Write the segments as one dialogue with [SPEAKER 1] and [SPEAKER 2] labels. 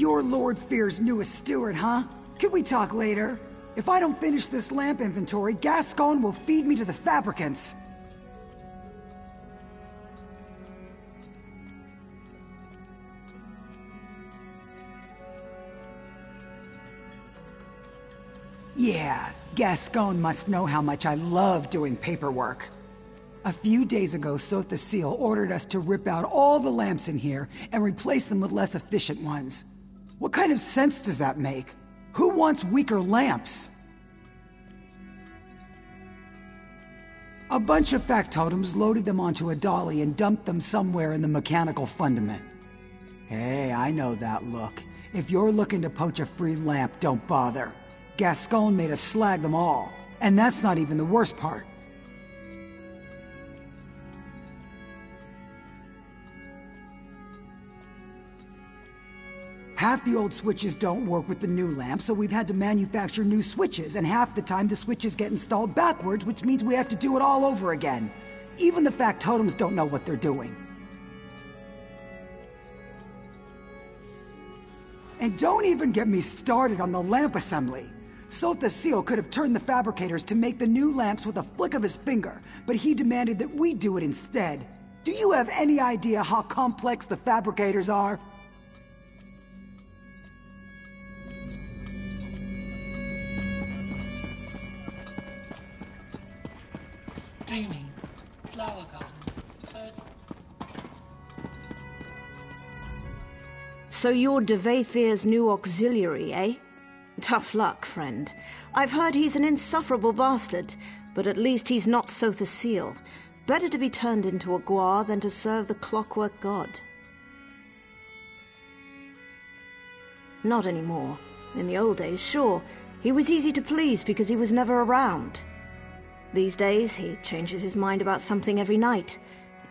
[SPEAKER 1] you're Lord Fear's newest steward, huh? Could we talk later? If I don't finish this lamp inventory, Gascon will feed me to the fabricants. Yeah, Gascon must know how much I love doing paperwork. A few days ago, Sotha Seal ordered us to rip out all the lamps in here and replace them with less efficient ones. What kind of sense does that make? Who wants weaker lamps? A bunch of factotums loaded them onto a dolly and dumped them somewhere in the mechanical fundament. Hey, I know that look. If you're looking to poach a free lamp, don't bother. Gascon made us slag them all. And that's not even the worst part. Half the old switches don't work with the new lamp, so we've had to manufacture new switches, and half the time the switches get installed backwards, which means we have to do it all over again. Even the factotums don't know what they're doing. And don't even get me started on the lamp assembly. Sotha Seal could have turned the fabricators to make the new lamps with a flick of his finger, but he demanded that we do it instead. Do you have any idea how complex the fabricators are?
[SPEAKER 2] Dreaming, flower garden,
[SPEAKER 3] So you're de Vaythir's new auxiliary, eh? Tough luck, friend. I've heard he's an insufferable bastard, but at least he's not Sotha Seal. Better to be turned into a guar than to serve the Clockwork God. Not anymore. In the old days, sure, he was easy to please because he was never around. These days, he changes his mind about something every night.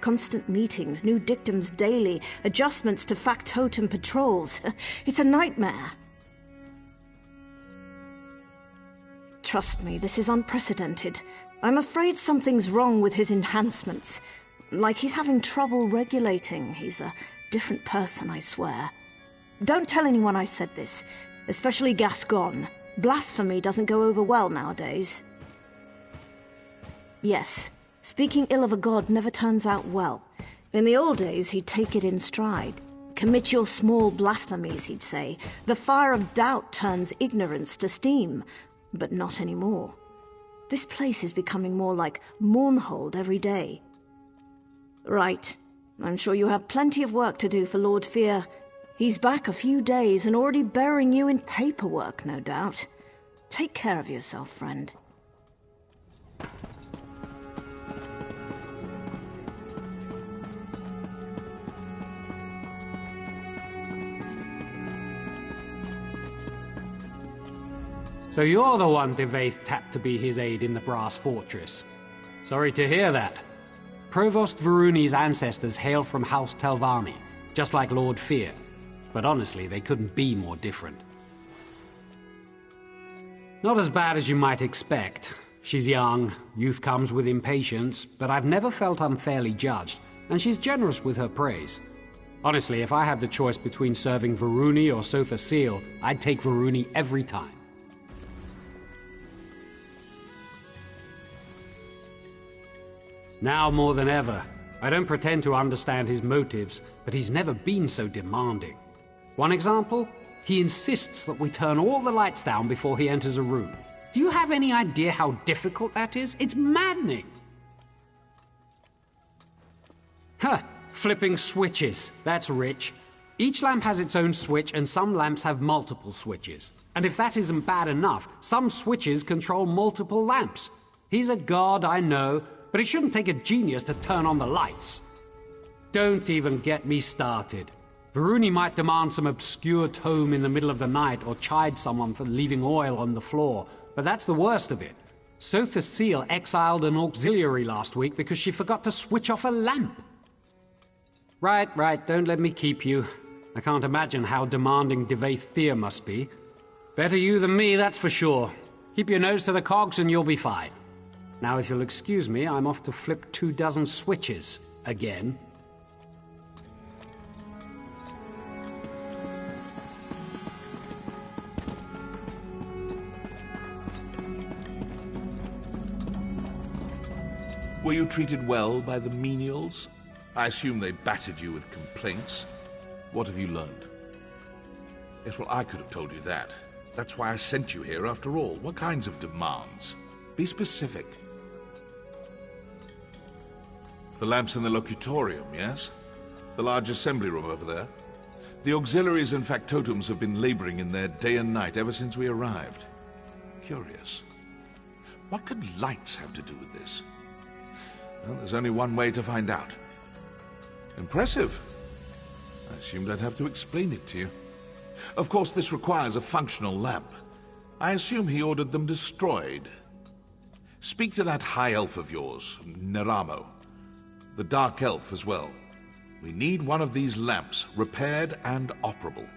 [SPEAKER 3] Constant meetings, new dictums daily, adjustments to factotum patrols. It's a nightmare. Trust me, this is unprecedented. I'm afraid something's wrong with his enhancements. Like he's having trouble regulating. He's a different person, I swear. Don't tell anyone I said this, especially Gascon. Blasphemy doesn't go over well nowadays. Yes, speaking ill of a god never turns out well. In the old days, he'd take it in stride. Commit your small blasphemies, he'd say. The fire of doubt turns ignorance to steam. But not anymore. This place is becoming more like Mournhold every day. Right. I'm sure you have plenty of work to do for Lord Fear. He's back a few days and already burying you in paperwork, no doubt. Take care of yourself, friend.
[SPEAKER 4] So you're the one de Vaith tapped to be his aide in the Brass Fortress. Sorry to hear that. Provost Varuni's ancestors hail from House Telvanni, just like Lord Fear. But honestly, they couldn't be more different. Not as bad as you might expect. She's young, youth comes with impatience, but I've never felt unfairly judged, and she's generous with her praise. Honestly, if I had the choice between serving Varuni or Sotha Seal, I'd take Varuni every time. Now more than ever. I don't pretend to understand his motives, but he's never been so demanding. One example? He insists that we turn all the lights down before he enters a room. Do you have any idea how difficult that is? It's maddening! Huh, flipping switches. That's rich. Each lamp has its own switch, and some lamps have multiple switches. And if that isn't bad enough, some switches control multiple lamps. He's a god, I know, but it shouldn't take a genius to turn on the lights. Don't even get me started. Varuni might demand some obscure tome in the middle of the night or chide someone for leaving oil on the floor, but that's the worst of it. Sotha Seal exiled an auxiliary last week because she forgot to switch off a lamp. Right, don't let me keep you. I can't imagine how demanding de Vaythir must be. Better you than me, that's for sure. Keep your nose to the cogs and you'll be fine. Now, if you'll excuse me, I'm off to flip 24 switches again.
[SPEAKER 5] Were you treated well by the menials? I assume they battered you with complaints. What have you learned? Yes, well, I could have told you that. That's why I sent you here after all. What kinds of demands? Be specific. The lamps in the locutorium, yes? The large assembly room over there? The auxiliaries and factotums have been laboring in there day and night ever since we arrived. Curious. What could lights have to do with this? Well, there's only one way to find out. Impressive. I assumed I'd have to explain it to you. Of course, this requires a functional lamp. I assume he ordered them destroyed. Speak to that high elf of yours, Neramo. The dark elf as well. We need one of these lamps repaired and operable.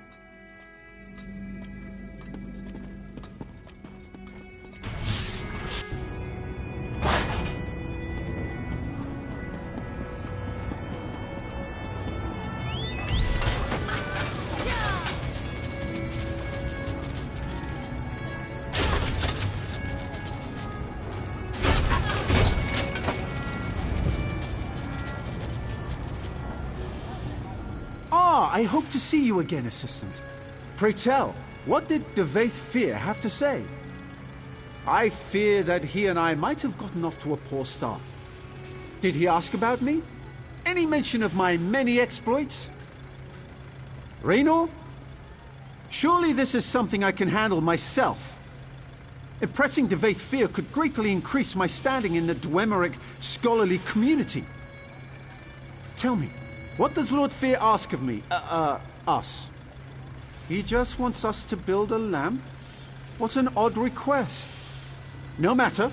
[SPEAKER 6] I hope to see you again, Assistant. Pray tell, what did De Fear have to say? I fear that he and I might have gotten off to a poor start. Did he ask about me? Any mention of my many exploits? Raynor? Surely this is something I can handle myself. Impressing De Fear could greatly increase my standing in the Dwemer scholarly community. Tell me, what does Lord Fear ask of me? Us? He just wants us to build a lamp? What an odd request. No matter.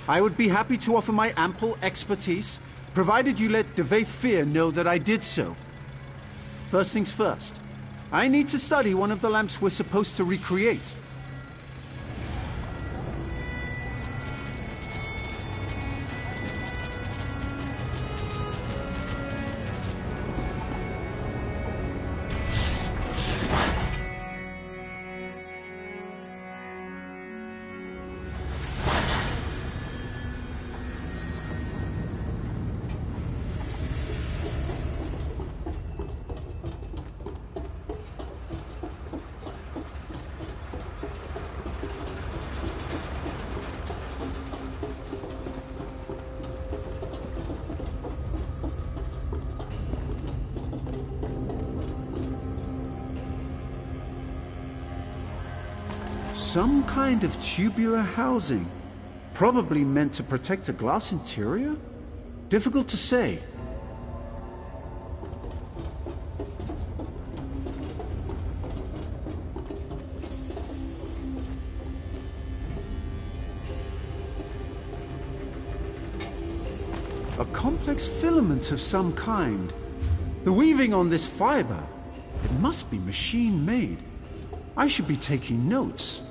[SPEAKER 6] I would be happy to offer my ample expertise, provided you let De Fear know that I did so. First things first. I need to study one of the lamps we're supposed to recreate. Some kind of tubular housing. Probably meant to protect a glass interior? Difficult to say. A complex filament of some kind. The weaving on this fiber, it must be machine-made. I should be taking notes.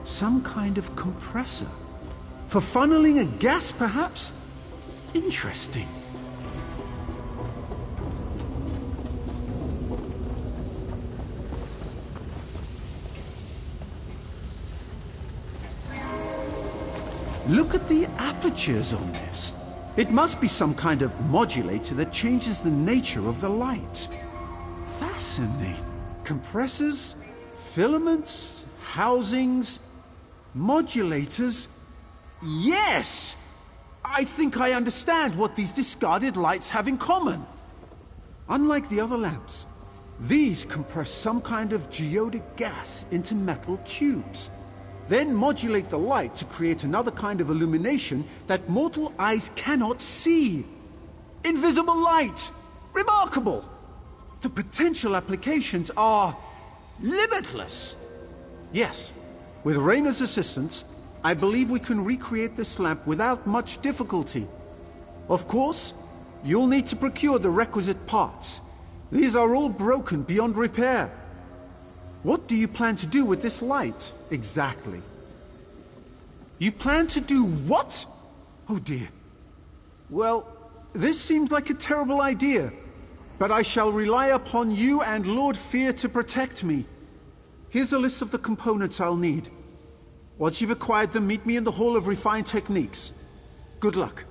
[SPEAKER 6] Some kind of compressor. For funneling a gas, perhaps? Interesting. Look at the apertures on this. It must be some kind of modulator that changes the nature of the light. Fascinating. Compressors, filaments, housings, modulators. Yes! I think I understand what these discarded lights have in common. Unlike the other lamps, these compress some kind of geodic gas into metal tubes, then modulate the light to create another kind of illumination that mortal eyes cannot see. Invisible light! Remarkable! The potential applications are limitless. Yes, with Raynor's assistance, I believe we can recreate this lamp without much difficulty. Of course, you'll need to procure the requisite parts. These are all broken beyond repair. What do you plan to do with this light, exactly? You plan to do what? Oh dear. Well, This seems like a terrible idea, but I shall rely upon you and Lord Fear to protect me. Here's a list of the components I'll need. Once you've acquired them, meet me in the Hall of Refined Techniques. Good luck.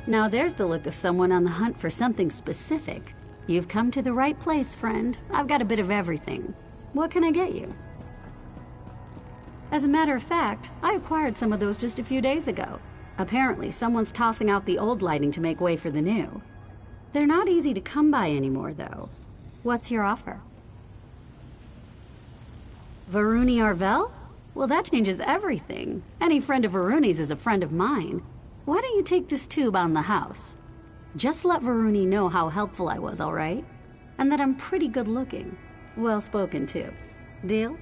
[SPEAKER 7] Now there's the look of someone on the hunt for something specific. You've come to the right place, friend. I've got a bit of everything. What can I get you? As a matter of fact, I acquired some of those just a few days ago. Apparently, someone's tossing out the old lighting to make way for the new. They're not easy to come by anymore, though. What's your offer? Varuni Arvel? Well, that changes everything. Any friend of Varuni's is a friend of mine. Why don't you take this tube on the house? Just let Varuni know how helpful I was, all right? And that I'm pretty good looking. Well spoken, too. Deal?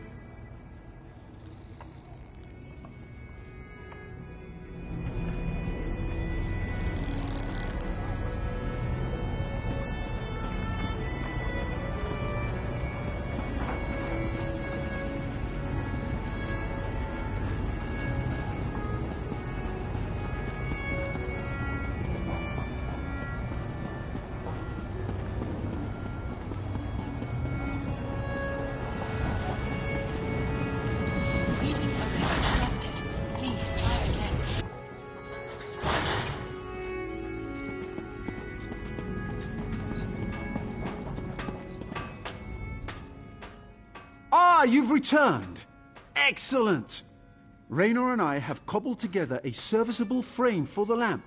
[SPEAKER 6] Ah, you've returned! Excellent! Raynor and I have cobbled together a serviceable frame for the lamp.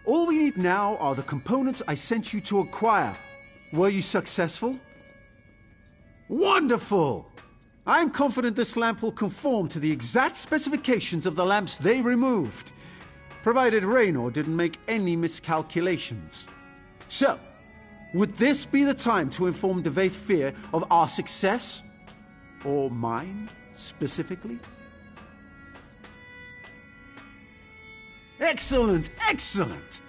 [SPEAKER 6] All we need now are the components I sent you to acquire. Were you successful? Wonderful! I'm confident this lamp will conform to the exact specifications of the lamps they removed, provided Raynor didn't make any miscalculations. So, would this be the time to inform Devaith Fear of our success? Or mine, specifically? Excellent, excellent!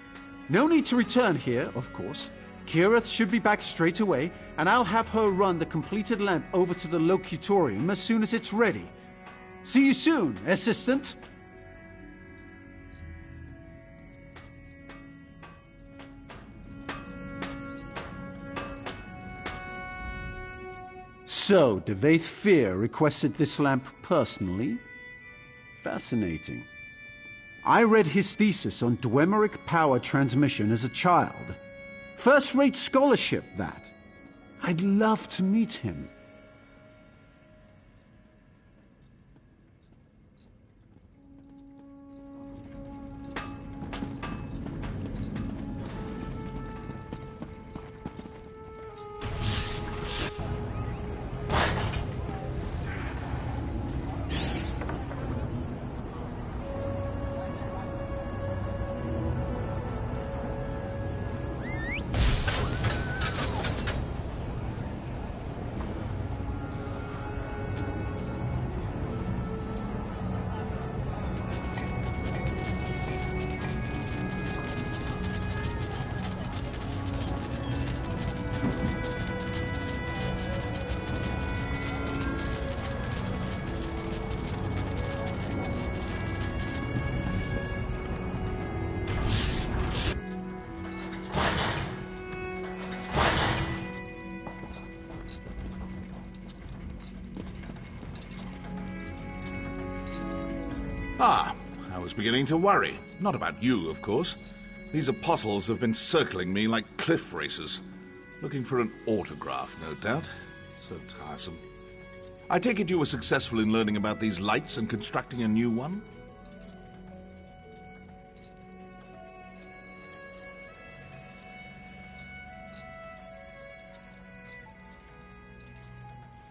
[SPEAKER 6] No need to return here, of course. Kirith should be back straight away, and I'll have her run the completed lamp over to the locutorium as soon as it's ready. See you soon, assistant! So, Devaith Fear requested this lamp personally? Fascinating. I read his thesis on Dwemer power transmission as a child. First-rate scholarship, that. I'd love to meet him.
[SPEAKER 5] Ah, I was beginning to worry. Not about you, of course. These apostles have been circling me like cliff racers. Looking for an autograph, no doubt. So tiresome. I take it you were successful in learning about these lights and constructing a new one?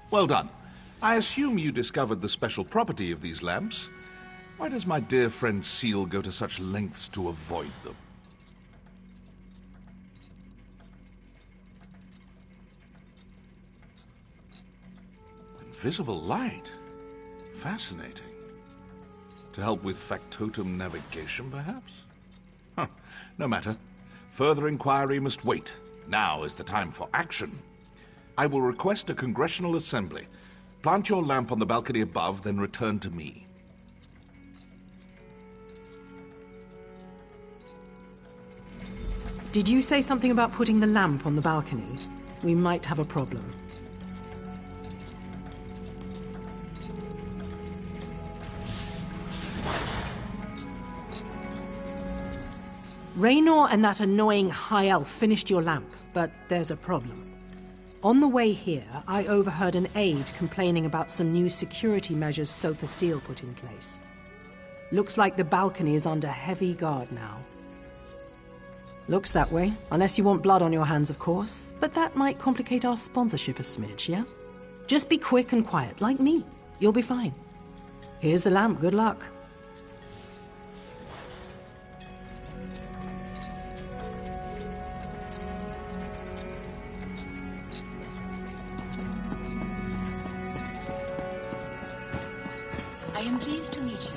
[SPEAKER 5] Well done. I assume you discovered the special property of these lamps. Why does my dear friend Seal go to such lengths to avoid them? Invisible light. Fascinating. To help with factotum navigation, perhaps? Huh. No matter. Further inquiry must wait. Now is the time for action. I will request a congressional assembly. Plant your lamp on the balcony above, then return to me.
[SPEAKER 8] Did you say something about putting the lamp on the balcony? We might have a problem. Raynor and that annoying high elf finished your lamp, but there's a problem. On the way here, I overheard an aide complaining about some new security measures Sotha Seal put in place. Looks like the balcony is under heavy guard now. Looks that way, unless you want blood on your hands, of course. But that might complicate our sponsorship a smidge, yeah? Just be quick and quiet, like me. You'll be fine. Here's the lamp, good luck.
[SPEAKER 9] I am pleased to meet you.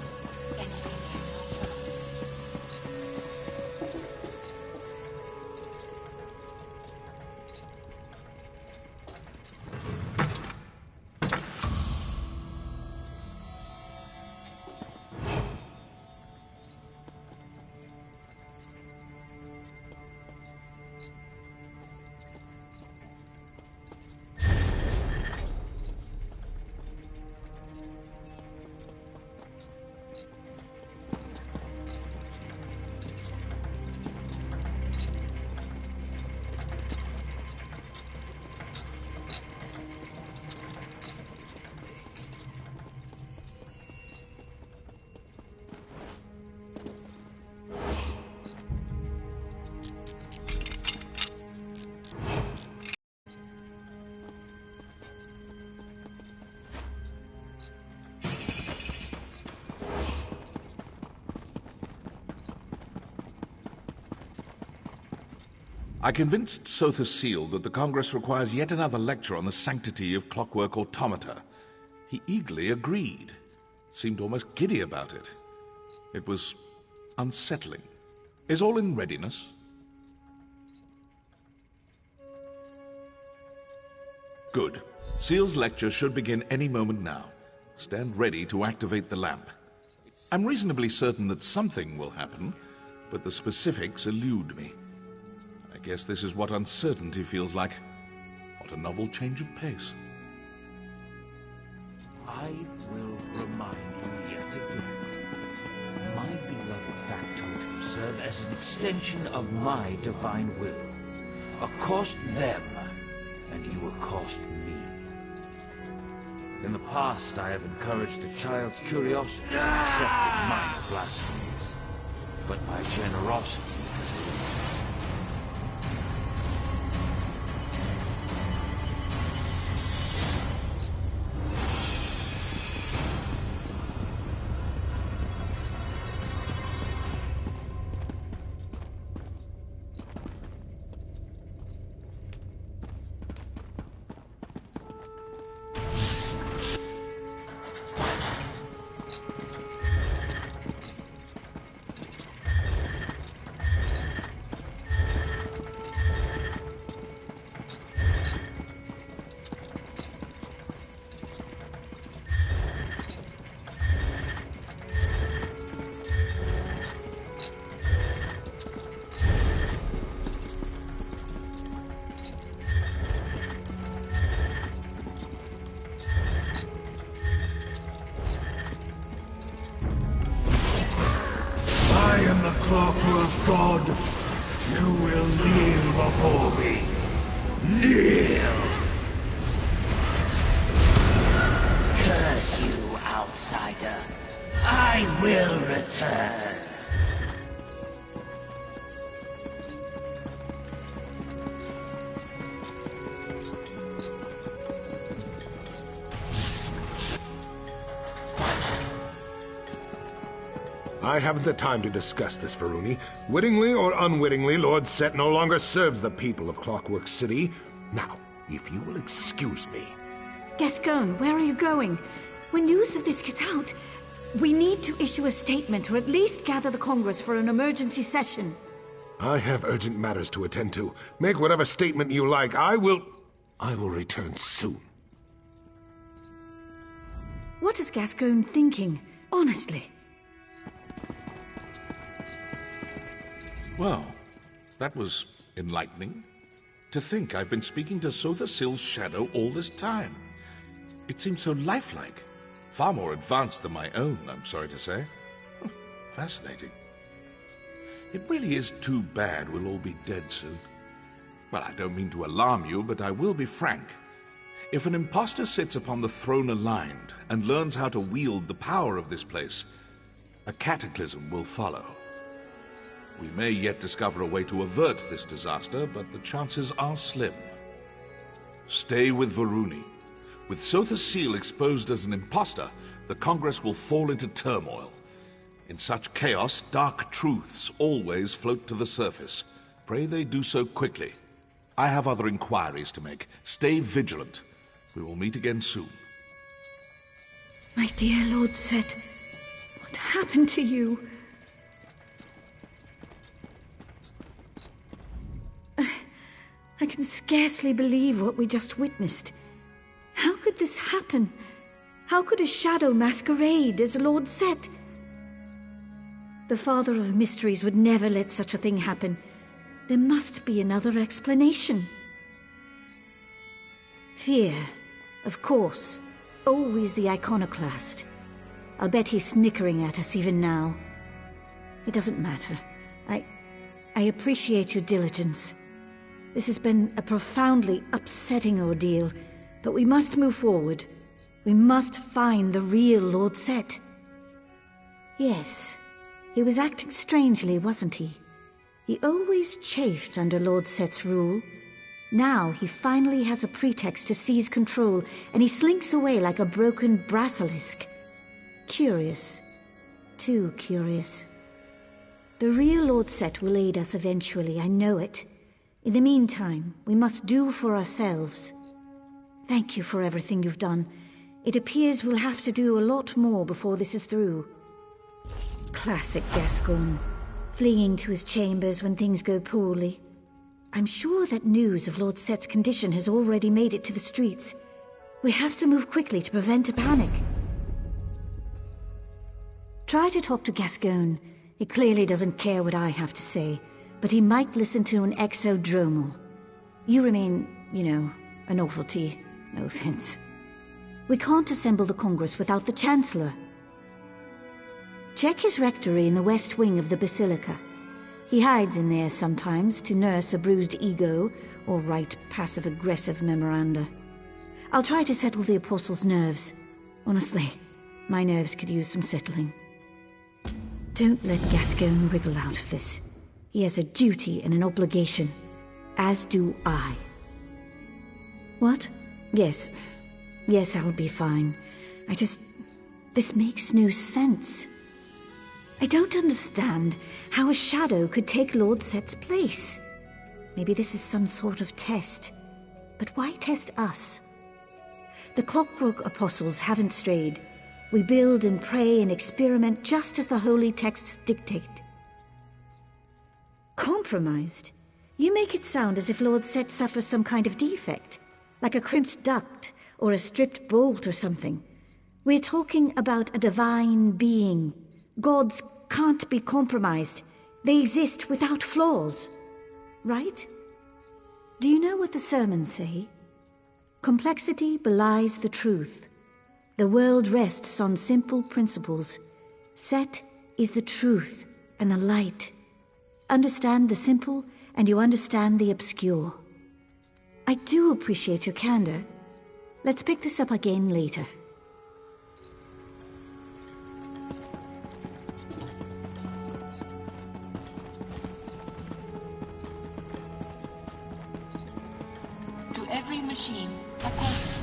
[SPEAKER 5] I convinced Sotha Seal that the Congress requires yet another lecture on the sanctity of clockwork automata. He eagerly agreed. Seemed almost giddy about it. It was unsettling. Is all in readiness? Good. Seal's lecture should begin any moment now. Stand ready to activate the lamp. I'm reasonably certain that something will happen, but the specifics elude me. I guess this is what uncertainty feels like. What a novel change of pace.
[SPEAKER 10] I will remind you yet again. My beloved factotum serve as an extension of my divine will. Accost them, and you accost me. In the past, I have encouraged a child's curiosity in accepting minor blasphemies, but my generosity has limits.
[SPEAKER 11] Clockwork God, you will kneel before me. Kneel!
[SPEAKER 10] Curse you, outsider. I will return.
[SPEAKER 11] I haven't the time to discuss this, Varuni. Wittingly or unwittingly, Lord Set no longer serves the people of Clockwork City. Now, if you will excuse me.
[SPEAKER 3] Gascon, where are you going? When news of this gets out, we need to issue a statement or at least gather the Congress for an emergency session.
[SPEAKER 11] I have urgent matters to attend to. Make whatever statement you like. I will return soon.
[SPEAKER 3] What is Gascon thinking? Honestly.
[SPEAKER 5] Well, that was enlightening. To think I've been speaking to Sotha Seal's shadow all this time. It seems so lifelike. Far more advanced than my own, I'm sorry to say. Fascinating. It really is too bad we'll all be dead soon. Well, I don't mean to alarm you, but I will be frank. If an imposter sits upon the throne aligned and learns how to wield the power of this place, a cataclysm will follow. We may yet discover a way to avert this disaster, but the chances are slim. Stay with Varuni. With Sotha's seal exposed as an imposter, the Congress will fall into turmoil. In such chaos, dark truths always float to the surface. Pray they do so quickly. I have other inquiries to make. Stay vigilant. We will meet again soon.
[SPEAKER 3] My dear Lord Set, what happened to you? I can scarcely believe what we just witnessed. How could this happen? How could a shadow masquerade as Lord Set? The Father of Mysteries would never let such a thing happen. There must be another explanation. Fear, of course. Always the iconoclast. I'll bet he's snickering at us even now. It doesn't matter. I appreciate your diligence. This has been a profoundly upsetting ordeal, but we must move forward. We must find the real Lord Set. Yes, he was acting strangely, wasn't he? He always chafed under Lord Set's rule. Now he finally has a pretext to seize control, and he slinks away like a broken basilisk. Curious. Too curious. The real Lord Set will aid us eventually, I know it. In the meantime, we must do for ourselves. Thank you for everything you've done. It appears we'll have to do a lot more before this is through. Classic Gascoigne. Fleeing to his chambers when things go poorly. I'm sure that news of Lord Set's condition has already made it to the streets. We have to move quickly to prevent a panic. Try to talk to Gascoigne. He clearly doesn't care what I have to say, but he might listen to an exodromal. You remain, a novelty. No offense. We can't assemble the Congress without the Chancellor. Check his rectory in the west wing of the Basilica. He hides in there sometimes to nurse a bruised ego or write passive-aggressive memoranda. I'll try to settle the Apostle's nerves. Honestly, my nerves could use some settling. Don't let Gascoigne wriggle out of this. He has a duty and an obligation, as do I. What? Yes, I'll be fine. This makes no sense. I don't understand how a shadow could take Lord Set's place. Maybe this is some sort of test. But why test us? The Clockwork Apostles haven't strayed. We build and pray and experiment just as the holy texts dictate. Compromised? You make it sound as if Lord Set suffers some kind of defect, like a crimped duct or a stripped bolt or something. We're talking about a divine being. Gods can't be compromised. They exist without flaws. Right? Do you know what the sermons say? Complexity belies the truth. The world rests on simple principles. Set is the truth and the light. Understand the simple, and you understand the obscure. I do appreciate your candor. Let's pick this up again later.
[SPEAKER 9] To every machine, a purpose.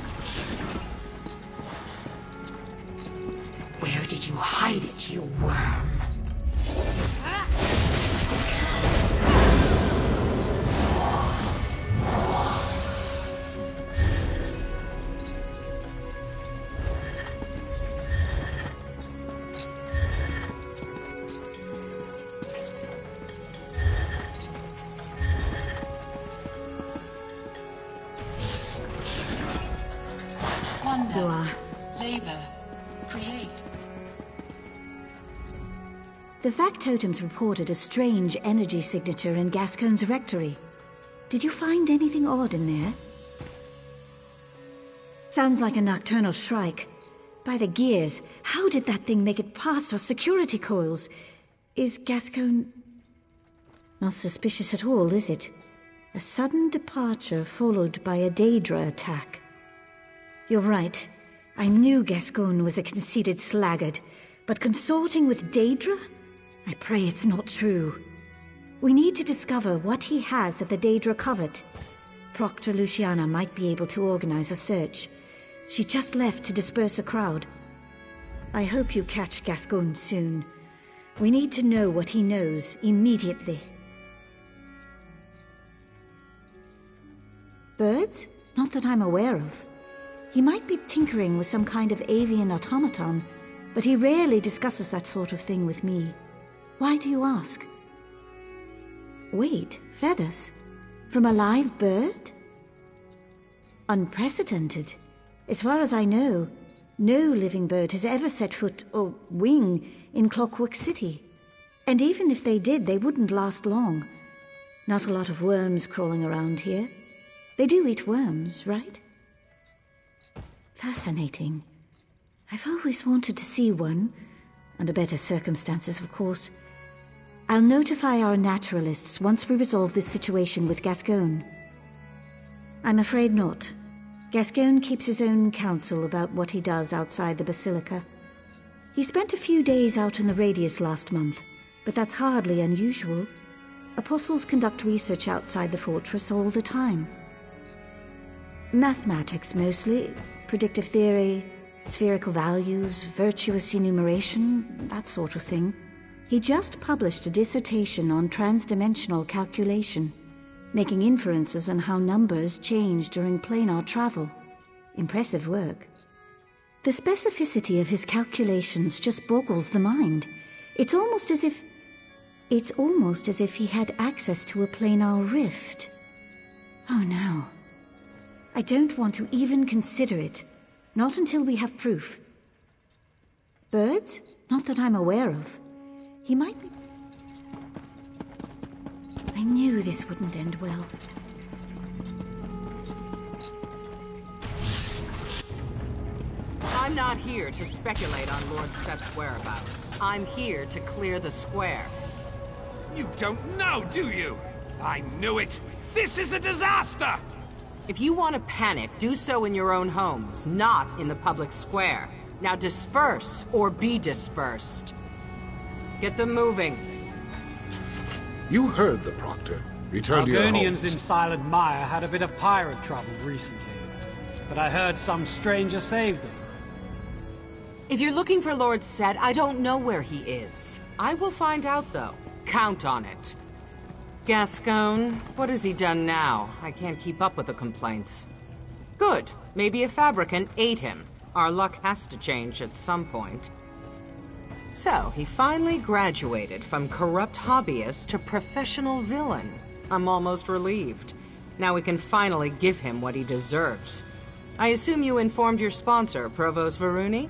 [SPEAKER 1] Where did you hide it, you worm?
[SPEAKER 9] Wonder,
[SPEAKER 3] You are.
[SPEAKER 9] labor, create.
[SPEAKER 3] The factotums reported a strange energy signature in Gascoigne's rectory. Did you find anything odd in there? Sounds like a nocturnal shrike. By the gears, how did that thing make it past our security coils? Is Gascoigne... Not suspicious at all, is it? A sudden departure followed by a Daedra attack. You're right. I knew Gascoigne was a conceited sluggard, but consorting with Daedra? I pray it's not true. We need to discover what he has that the Daedra covet. Proctor Luciana might be able to organize a search. She just left to disperse a crowd. I hope you catch Gascoigne soon. We need to know what he knows immediately. Birds? Not that I'm aware of. He might be tinkering with some kind of avian automaton, but he rarely discusses that sort of thing with me. Why do you ask? Wait, feathers? From a live bird? Unprecedented. As far as I know, no living bird has ever set foot or wing in Clockwork City. And even if they did, they wouldn't last long. Not a lot of worms crawling around here. They do eat worms, right? Fascinating. I've always wanted to see one. Under better circumstances, of course. I'll notify our naturalists once we resolve this situation with Gascoigne. I'm afraid not. Gascoigne keeps his own counsel about what he does outside the Basilica. He spent a few days out in the Radius last month, but that's hardly unusual. Apostles conduct research outside the fortress all the time. Mathematics, mostly. Predictive theory, spherical values, virtuous enumeration, that sort of thing. He just published a dissertation on transdimensional calculation, making inferences on how numbers change during planar travel. Impressive work. The specificity of his calculations just boggles the mind. It's almost as if he had access to a planar rift. Oh no. I don't want to even consider it. Not until we have proof. Birds? Not that I'm aware of. He might be... I knew this wouldn't end well.
[SPEAKER 12] I'm not here to speculate on Lord Set's whereabouts. I'm here to clear the square.
[SPEAKER 13] You don't know, do you? I knew it! This is a disaster!
[SPEAKER 12] If you want to panic, do so in your own homes, not in the public square. Now disperse, or be dispersed. Get them moving.
[SPEAKER 11] You heard the Proctor. Return to your
[SPEAKER 4] Argonians
[SPEAKER 11] homes.
[SPEAKER 4] in Silent Mire had a bit of pirate trouble recently, but I heard some stranger saved them.
[SPEAKER 12] If you're looking for Lord Set, I don't know where he is. I will find out, though. Count on it. Gascoigne, what has he done now? I can't keep up with the complaints. Good. Maybe a fabricant ate him. Our luck has to change at some point. So, he finally graduated from corrupt hobbyist to professional villain. I'm almost relieved. Now we can finally give him what he deserves. I assume you informed your sponsor, Provost Varuni?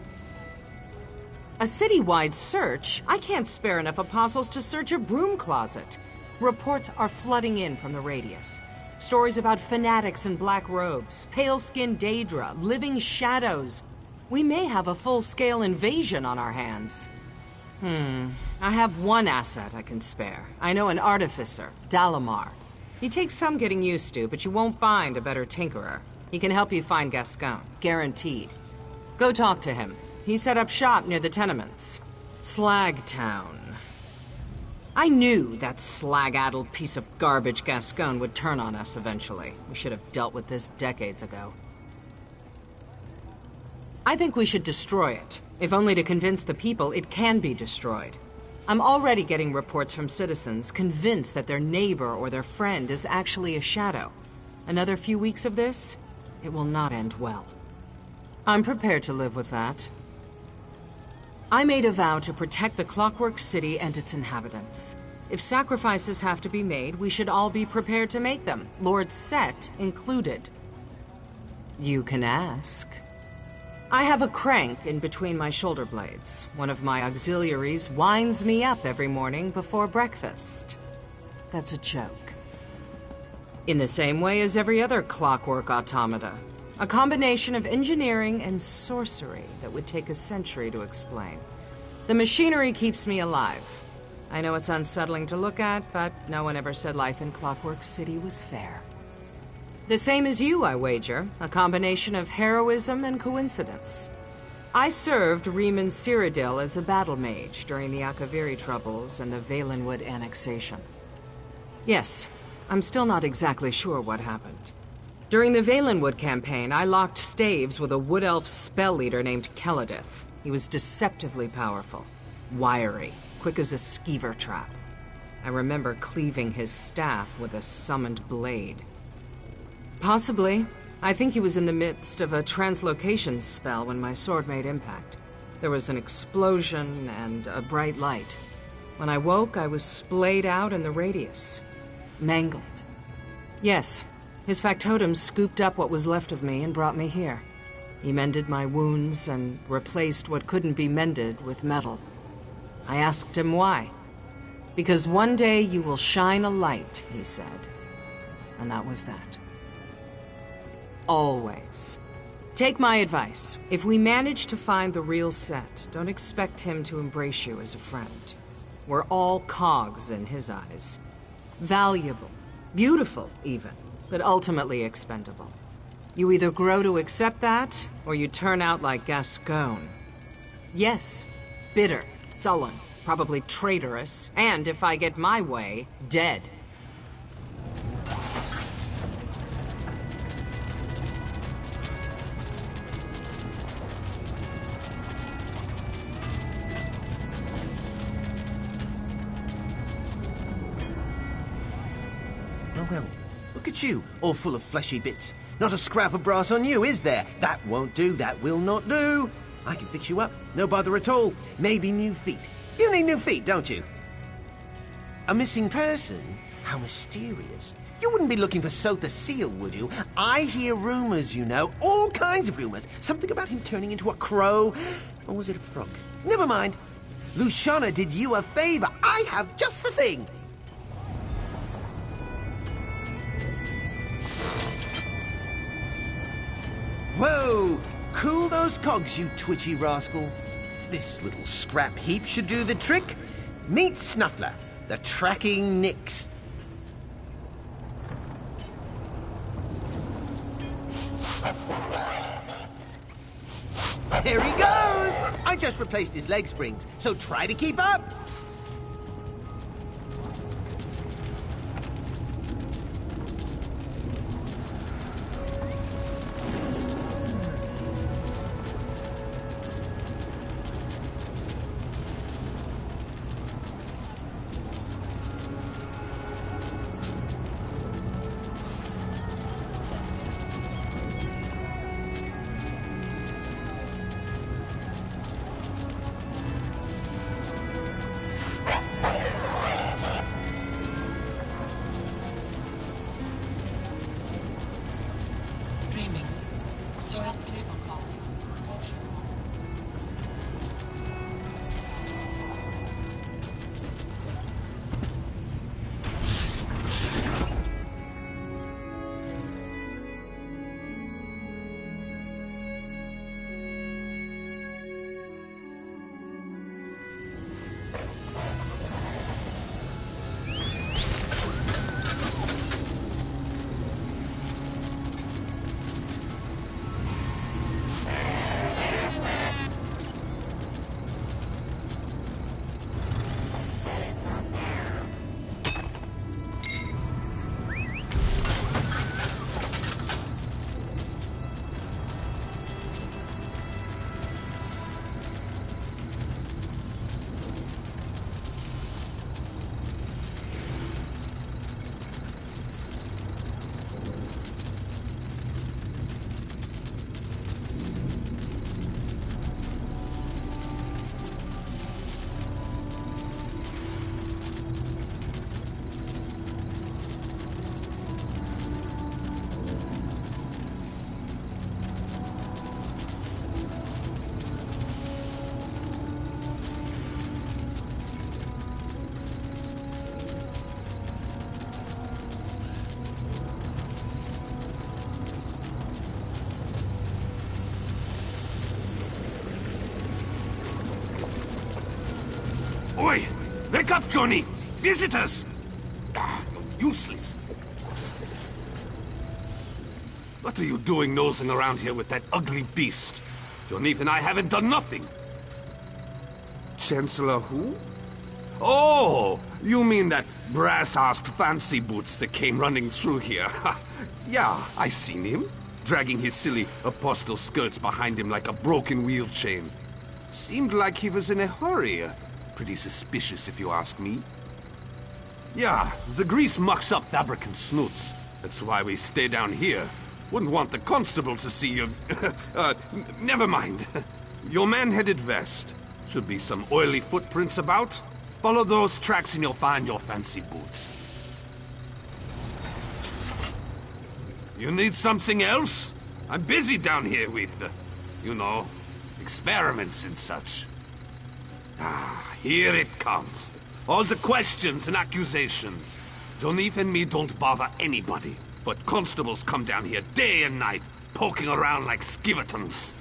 [SPEAKER 12] A citywide search? I can't spare enough apostles to search a broom closet. Reports are flooding in from the Radius. Stories about fanatics in black robes, pale-skinned Daedra, living shadows. We may have a full-scale invasion on our hands. I have one asset I can spare. I know an artificer, Dalamar. He takes some getting used to, but you won't find a better tinkerer. He can help you find Gascoigne, guaranteed. Go talk to him. He set up shop near the tenements. Slagtown. I knew that slag-addled piece of garbage Gascoigne would turn on us eventually. We should have dealt with this decades ago. I think we should destroy it, if only to convince the people it can be destroyed. I'm already getting reports from citizens convinced that their neighbor or their friend is actually a shadow. Another few weeks of this, it will not end well. I'm prepared to live with that. I made a vow to protect the Clockwork City and its inhabitants. If sacrifices have to be made, we should all be prepared to make them, Lord Set included. You can ask. I have a crank in between my shoulder blades. One of my auxiliaries winds me up every morning before breakfast. That's a joke. In the same way as every other clockwork automata. A combination of engineering and sorcery that would take a century to explain. The machinery keeps me alive. I know it's unsettling to look at, but no one ever said life in Clockwork City was fair. The same as you, I wager. A combination of heroism and coincidence. I served Riemann Cyrodiil as a battle mage during the Akaviri troubles and the Valenwood annexation. Yes, I'm still not exactly sure what happened. During the Valenwood campaign, I locked staves with a wood elf spell leader named Keladith. He was deceptively powerful, wiry, quick as a skeever trap. I remember cleaving his staff with a summoned blade. Possibly. I think he was in the midst of a translocation spell when my sword made impact. There was an explosion and a bright light. When I woke, I was splayed out in the radius. Mangled. Yes, his factotum scooped up what was left of me and brought me here. He mended my wounds and replaced what couldn't be mended with metal. I asked him why. Because one day you will shine a light, he said. And that was that. Always. Take my advice. If we manage to find the real Set, don't expect him to embrace you as a friend. We're all cogs in his eyes. Valuable. Beautiful, even. But ultimately expendable. You either grow to accept that, or you turn out like Gascoigne. Yes, bitter, sullen, probably traitorous, and if I get my way, dead.
[SPEAKER 14] Well, look at you, all full of fleshy bits. Not a scrap of brass on you, is there? That won't do, that will not do. I can fix you up, no bother at all. Maybe new feet. You need new feet, don't you? A missing person? How mysterious. You wouldn't be looking for Sotha Seal, would you? I hear rumors, you know, all kinds of rumors. Something about him turning into a crow. Or was it a frog? Never mind. Luciana did you a favor. I have just the thing. Whoa! Cool those cogs, you twitchy rascal. This little scrap heap should do the trick. Meet Snuffler, the tracking Nix. There he goes! I just replaced his leg springs, so try to keep up.
[SPEAKER 13] Johnny! Visitors! Ah, you're useless. What are you doing nosing around here with that ugly beast? Johnny and I haven't done nothing. Chancellor who? Oh, you mean that brass-arsed fancy boots that came running through here? Yeah, I seen him, dragging his silly apostle skirts behind him like a broken wheel chain. Seemed like he was in a hurry. Pretty suspicious, if you ask me. Yeah, the grease mucks up Dabrican snoots. That's why we stay down here. Wouldn't want the constable to see you. Never mind. Your man headed west. Should be some oily footprints about. Follow those tracks and you'll find your fancy boots. You need something else? I'm busy down here with, you know, experiments and such. Ah, here it comes. All the questions and accusations. Jonif and me don't bother anybody, but constables come down here day and night, poking around like skivertons.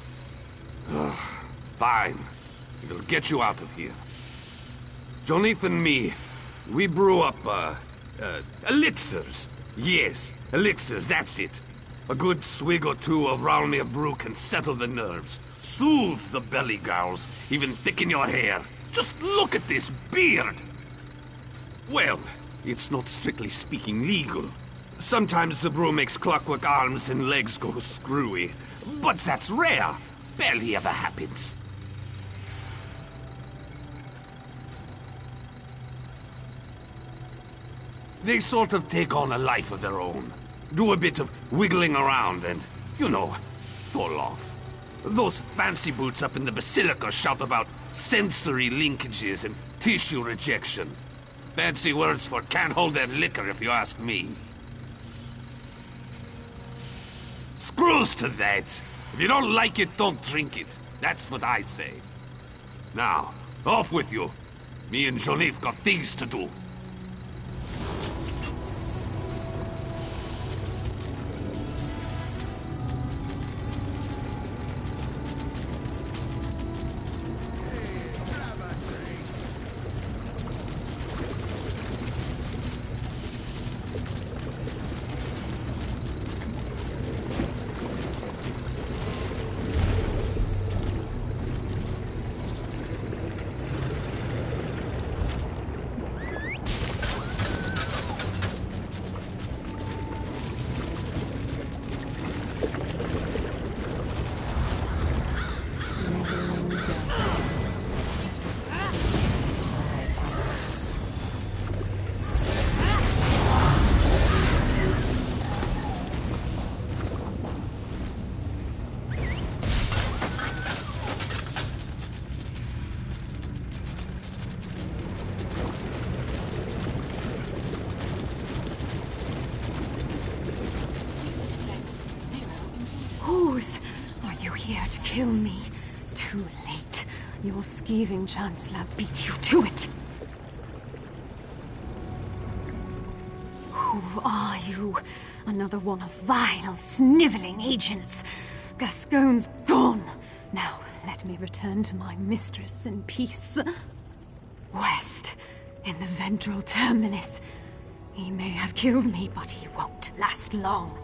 [SPEAKER 13] Ugh, fine. We'll get you out of here. Jonif and me, we brew up, elixirs. Yes, elixirs, that's it. A good swig or two of Ralmir brew can settle the nerves, soothe the belly gowls, even thicken your hair. Just look at this beard! Well, it's not strictly speaking legal. Sometimes the brew makes Clockwork arms and legs go screwy, but that's rare. Barely ever happens. They sort of take on a life of their own. Do a bit of wiggling around and, you know, fall off. Those fancy boots up in the Basilica shout about sensory linkages and tissue rejection. Fancy words for can't hold their liquor, if you ask me. Screws to that. If you don't like it, don't drink it. That's what I say. Now, off with you. Me and Jonif got things to do.
[SPEAKER 15] Are you here to kill me? Too late. Your skeeving Chancellor beat you to it. Who are you? Another one of vile, sniveling agents. Gascoigne's gone. Now, let me return to my mistress in peace. West, in the ventral terminus. He may have killed me, but he won't last long.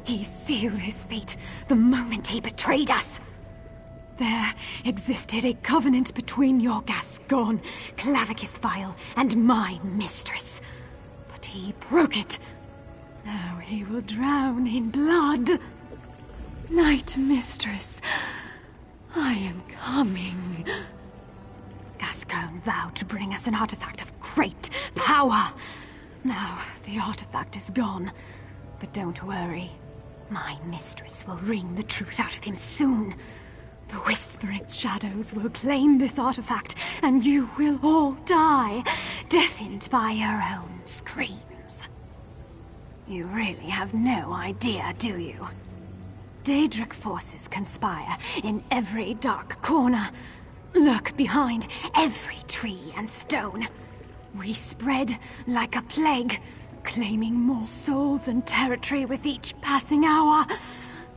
[SPEAKER 15] He sealed his fate the moment he betrayed us. There existed a covenant between your Gascoigne, Clavicus Vile, and my mistress. But he broke it. Now he will drown in blood. Night Mistress, I am coming. Gascoigne vowed to bring us an artifact of great power. Now the artifact is gone. But don't worry. My mistress will wring the truth out of him soon. The Whispering Shadows will claim this artifact, and you will all die, deafened by your own screams. You really have no idea, do you? Daedric forces conspire in every dark corner, lurk behind every tree and stone. We spread like a plague, claiming more souls and territory with each passing hour.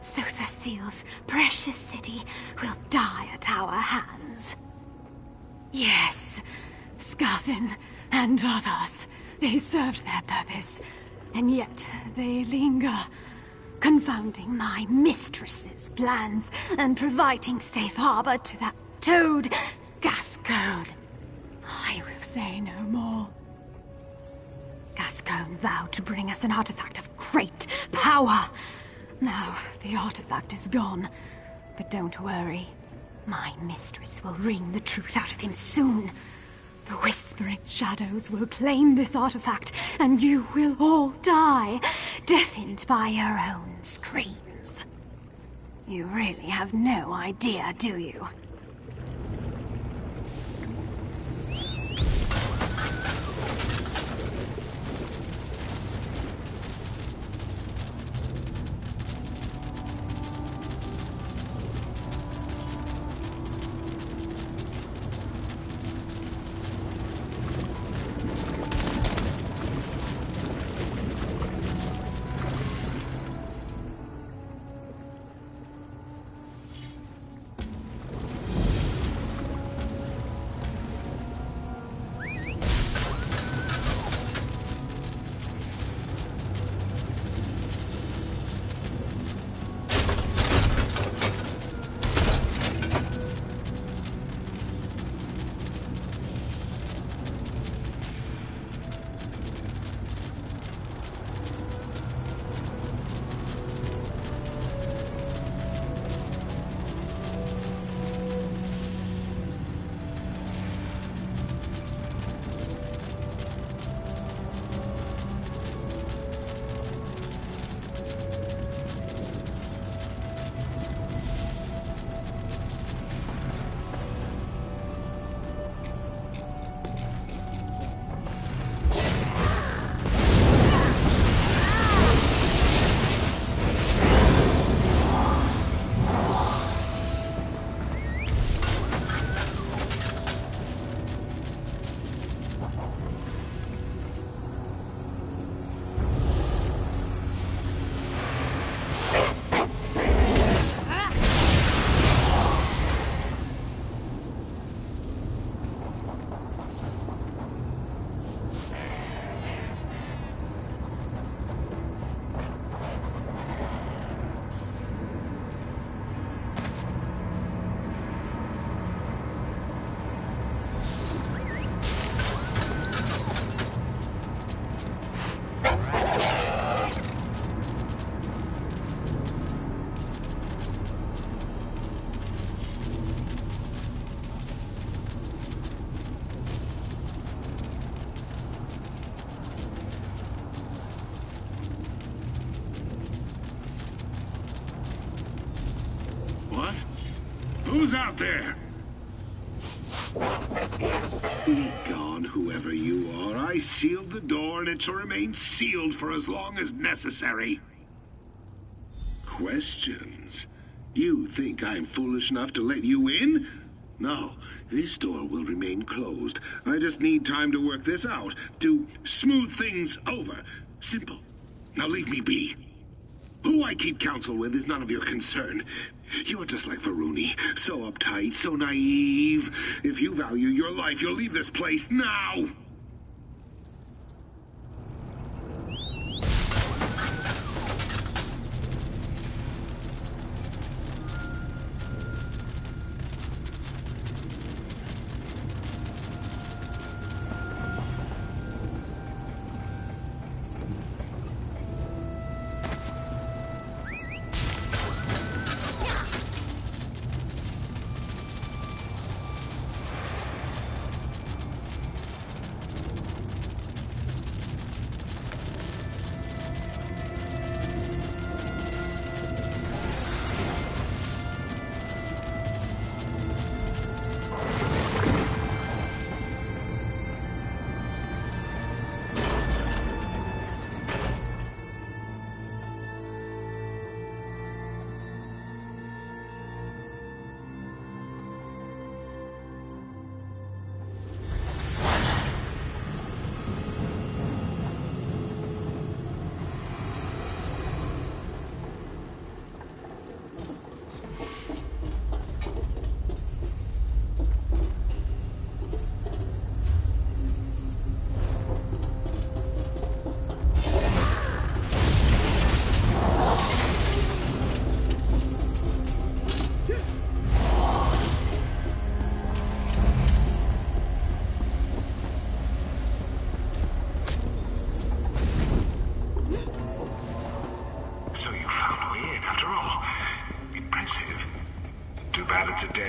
[SPEAKER 15] Sotherseal's precious city will die at our hands. Yes, Scarfin, and others. They served their purpose, and yet they linger, confounding my mistress's plans and providing safe harbor to that toad, Gascoigne. I will say no more. Gascoigne vowed to bring us an artifact of great power. Now, the artifact is gone, but don't worry. My mistress will wring the truth out of him soon. The Whispering Shadows will claim this artifact, and you will all die, deafened by your own screams. You really have no idea, do you?
[SPEAKER 16] Who's out there? Be gone, whoever you are. I sealed the door, and it shall remain sealed for as long as necessary. Questions? You think I'm foolish enough to let you in? No, this door will remain closed. I just need time to work this out, to smooth things over. Simple. Now leave me be. Who I keep counsel with is none of your concern. You're just like Varuni, so uptight, so naive. If you value your life, you'll leave this place now!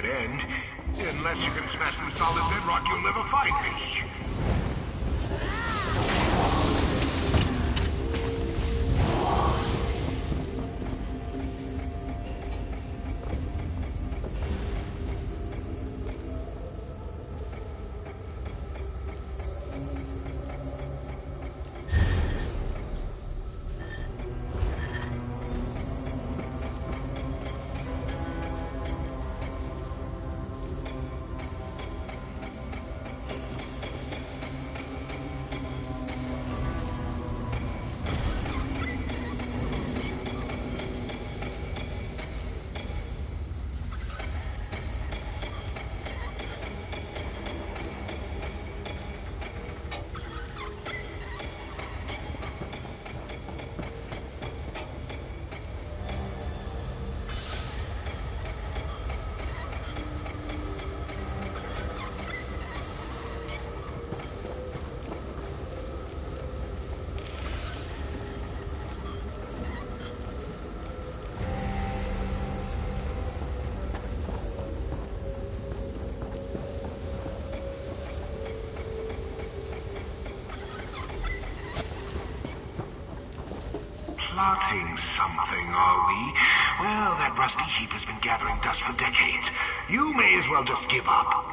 [SPEAKER 16] dead end. Unless you can smash through solid bedrock, you'll never find me. Plotting something, are we? Well, that rusty heap has been gathering dust for decades. You may as well just give up.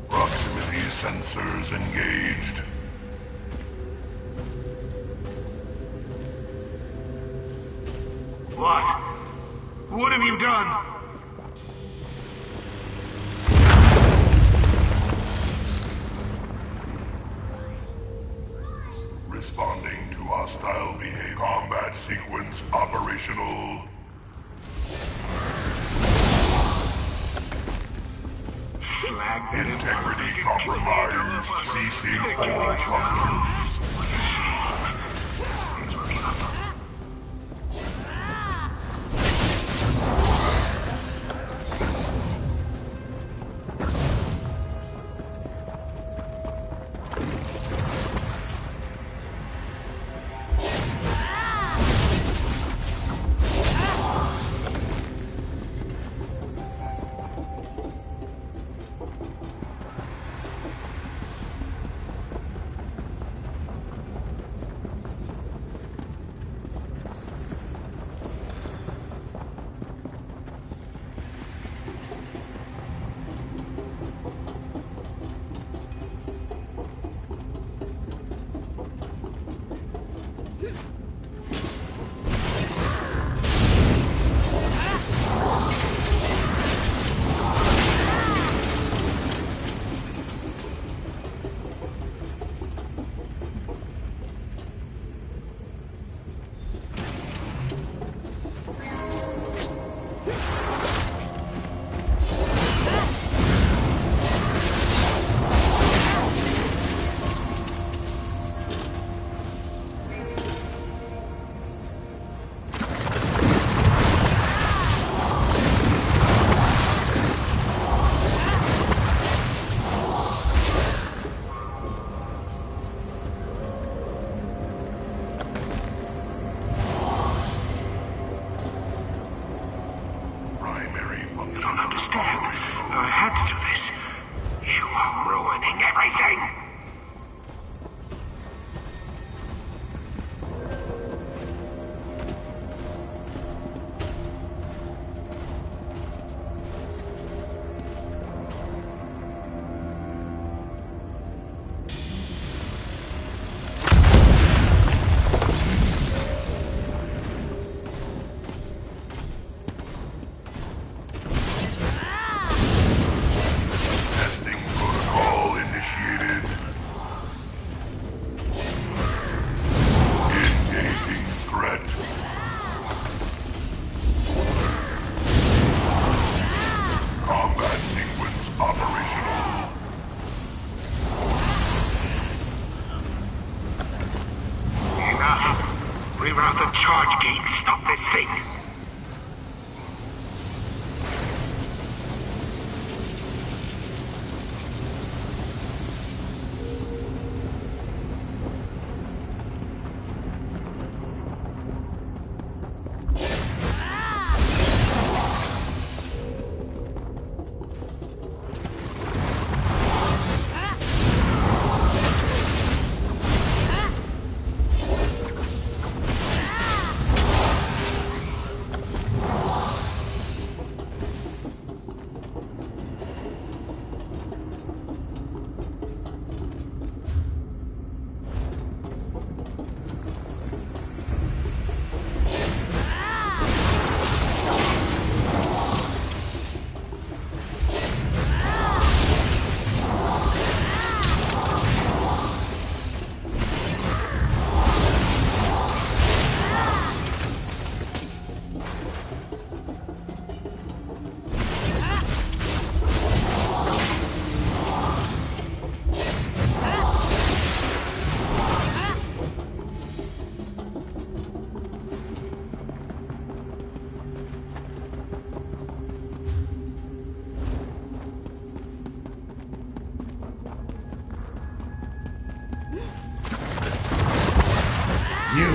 [SPEAKER 17] Proximity sensors engaged.
[SPEAKER 16] What? What have you done?
[SPEAKER 17] Responding to hostile behavior. Combat sequence operational.
[SPEAKER 16] Slag that
[SPEAKER 17] integrity compromised. Ceasing all functions.
[SPEAKER 16] You don't understand. I had to do this. You are ruining everything. Reroute the charge gate and stop this thing.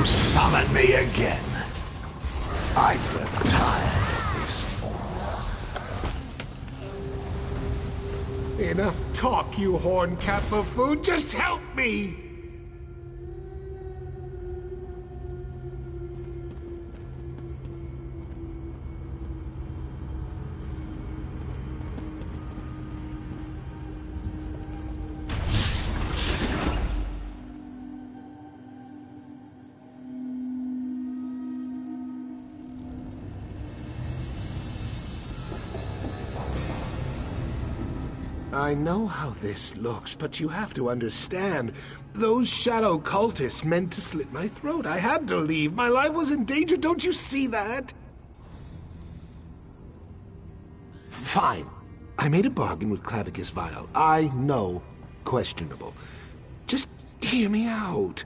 [SPEAKER 17] you summon me again. I grow tired of this form.
[SPEAKER 11] Enough talk, you horn-cat buffoon. Just help me! I know how this looks, but you have to understand. Those shadow cultists meant to slit my throat. I had to leave. My life was in danger. Don't you see that? Fine. I made a bargain with Clavicus Vile. I know. Questionable. Just hear me out.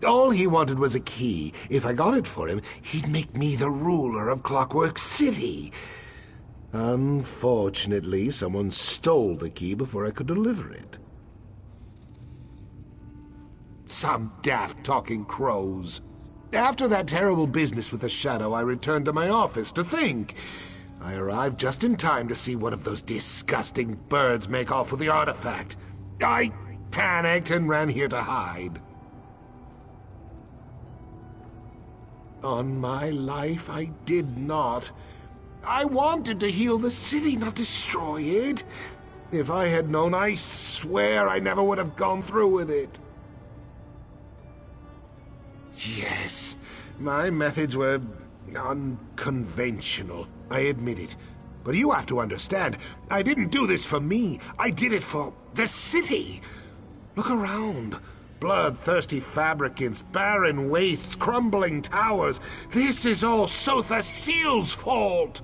[SPEAKER 11] All he wanted was a key. If I got it for him, he'd make me the ruler of Clockwork City. Unfortunately, someone stole the key before I could deliver it. Some daft talking crows. After that terrible business with the Shadow, I returned to my office to think. I arrived just in time to see one of those disgusting birds make off with the artifact. I panicked and ran here to hide. On my life, I did not. I wanted to heal the city, not destroy it. If I had known, I swear I never would have gone through with it. Yes, my methods were unconventional, I admit it. But you have to understand, I didn't do this for me. I did it for the city. Look around. Bloodthirsty fabricants, barren wastes, crumbling towers. This is all Sotha Seal's fault.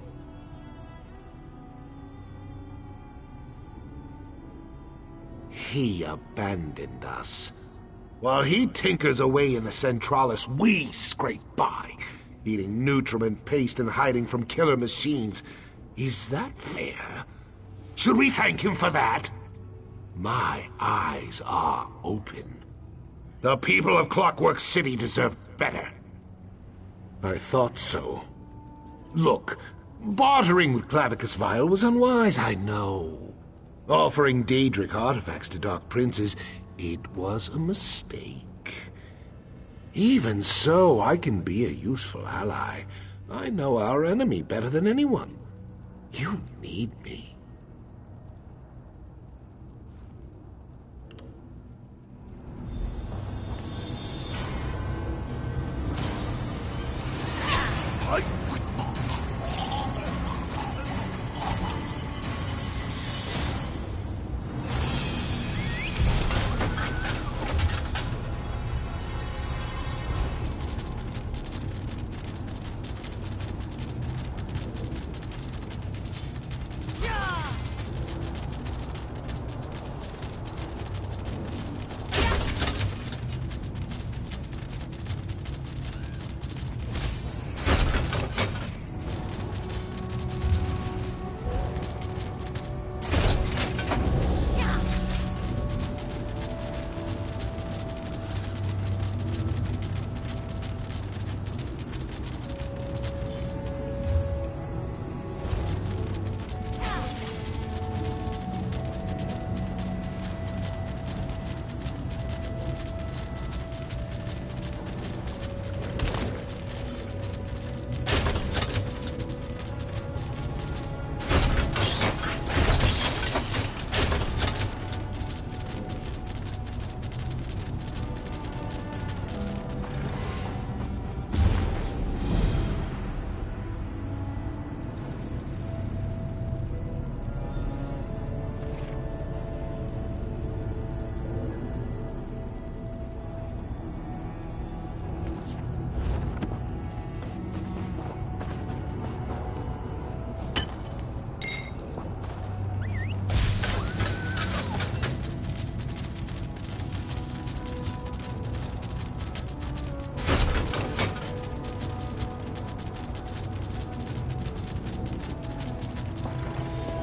[SPEAKER 11] He abandoned us. While he tinkers away in the Centralis, we scrape by, eating nutriment paste and hiding from killer machines. Is that fair? Should we thank him for that? My eyes are open. The people of Clockwork City deserve better. I thought so. Look, bartering with Clavicus Vile was unwise, I know. Offering Daedric artifacts to Dark Princes, it was a mistake. Even so, I can be a useful ally. I know our enemy better than anyone. You need me.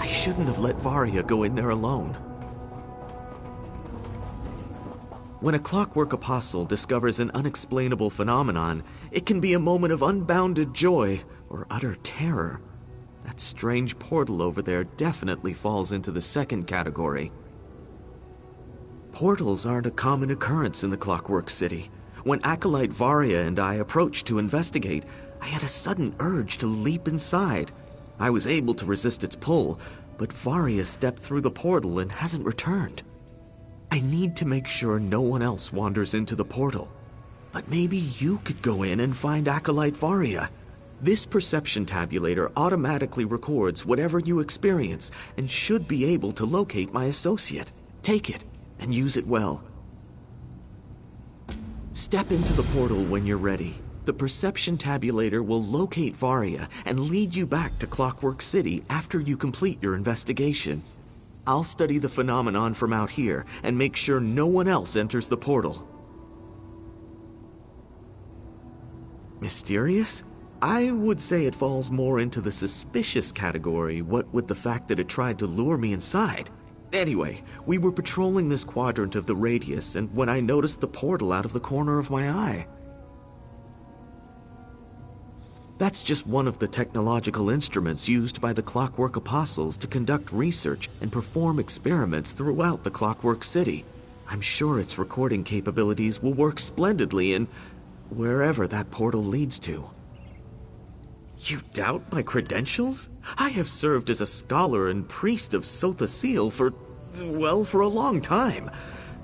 [SPEAKER 18] Shouldn't have let Varia go in there alone. When a Clockwork Apostle discovers an unexplainable phenomenon, it can be a moment of unbounded joy or utter terror. That strange portal over there definitely falls into the second category. Portals aren't a common occurrence in the Clockwork City. When Acolyte Varia and I approached to investigate, I had a sudden urge to leap inside. I was able to resist its pull, but Varia stepped through the portal and hasn't returned. I need to make sure no one else wanders into the portal. But maybe you could go in and find Acolyte Varia. This perception tabulator automatically records whatever you experience and should be able to locate my associate. Take it and use it well. Step into the portal when you're ready. The perception tabulator will locate Varia and lead you back to Clockwork City after you complete your investigation. I'll study the phenomenon from out here and make sure no one else enters the portal. Mysterious? I would say it falls more into the suspicious category, what with the fact that it tried to lure me inside. Anyway, we were patrolling this quadrant of the radius, and when I noticed the portal out of the corner of my eye. That's just one of the technological instruments used by the Clockwork Apostles to conduct research and perform experiments throughout the Clockwork City. I'm sure its recording capabilities will work splendidly in wherever that portal leads to. You doubt my credentials? I have served as a scholar and priest of Sotha Seal for a long time.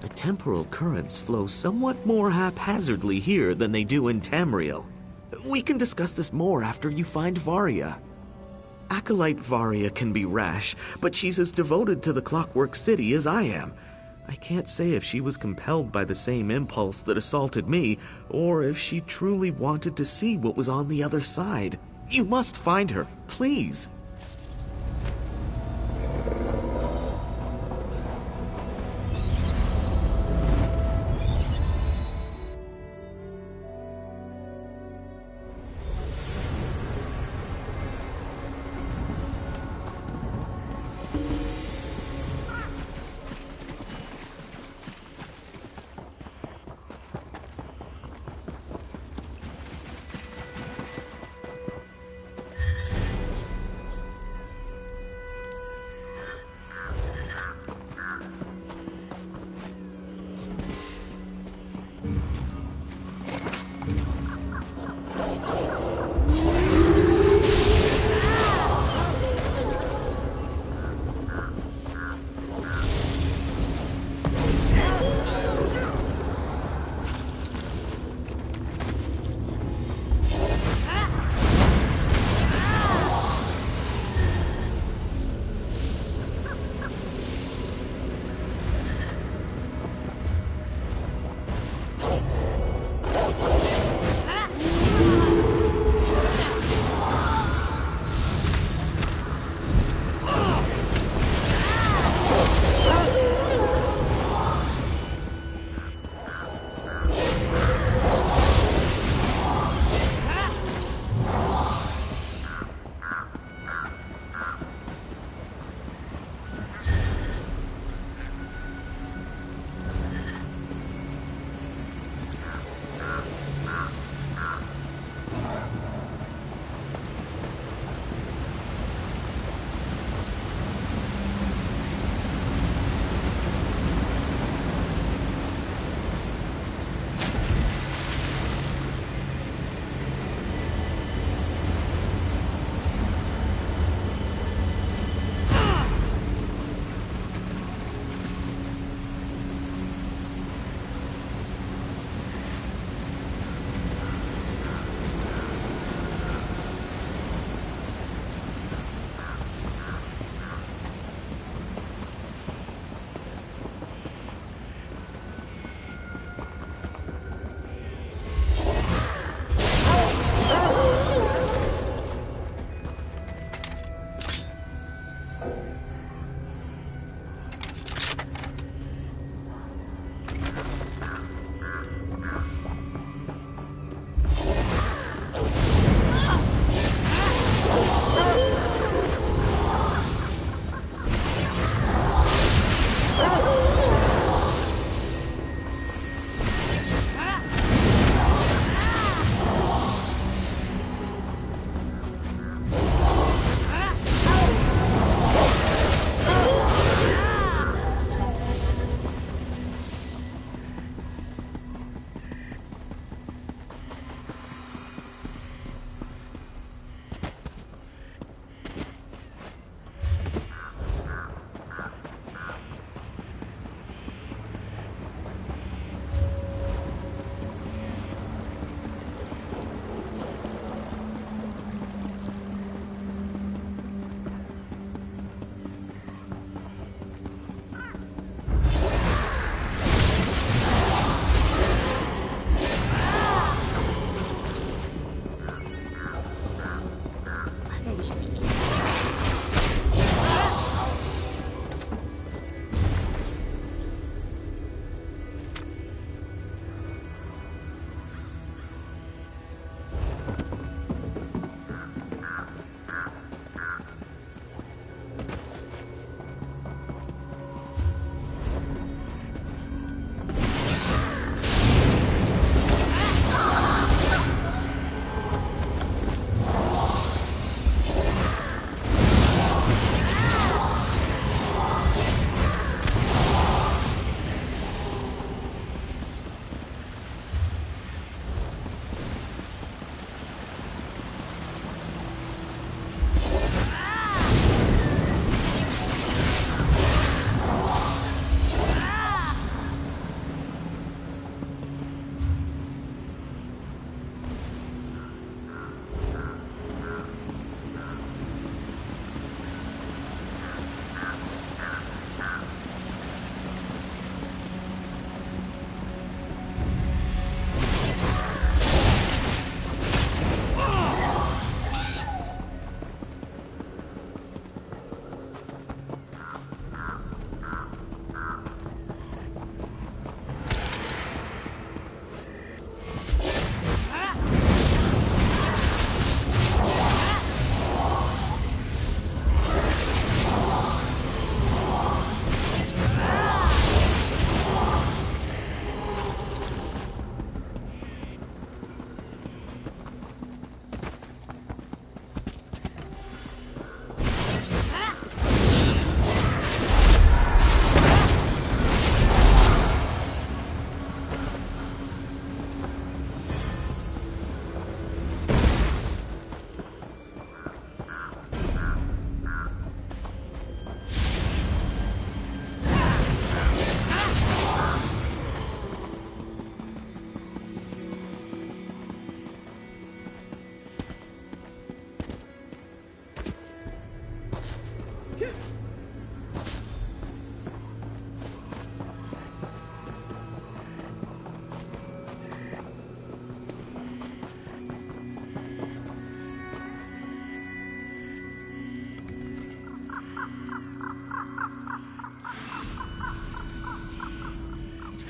[SPEAKER 18] The temporal currents flow somewhat more haphazardly here than they do in Tamriel. We can discuss this more after you find Varia. Acolyte Varia can be rash, but she's as devoted to the Clockwork City as I am. I can't say if she was compelled by the same impulse that assaulted me, or if she truly wanted to see what was on the other side. You must find her, please.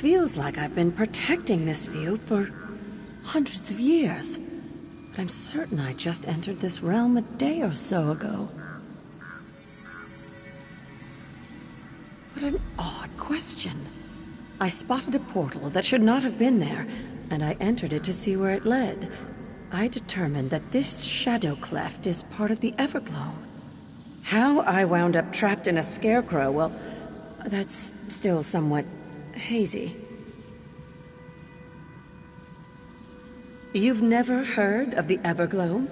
[SPEAKER 19] feels like I've been protecting this field for hundreds of years. But I'm certain I just entered this realm a day or so ago. What an odd question. I spotted a portal that should not have been there, and I entered it to see where it led. I determined that this shadow cleft is part of the Everglow. How I wound up trapped in a scarecrow, well, that's still somewhat hazy. You've never heard of the Everglow?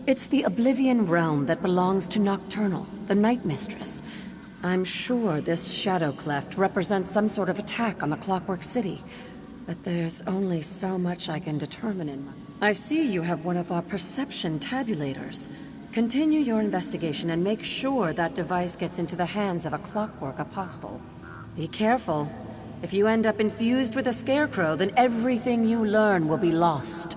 [SPEAKER 19] It's the Oblivion realm that belongs to Nocturnal, the Night Mistress. I'm sure this shadow cleft represents some sort of attack on the Clockwork City, but there's only so much I can determine in my... I see you have one of our perception tabulators. Continue your investigation and make sure that device gets into the hands of a Clockwork Apostle. Be careful. If you end up infused with a scarecrow, then everything you learn will be lost.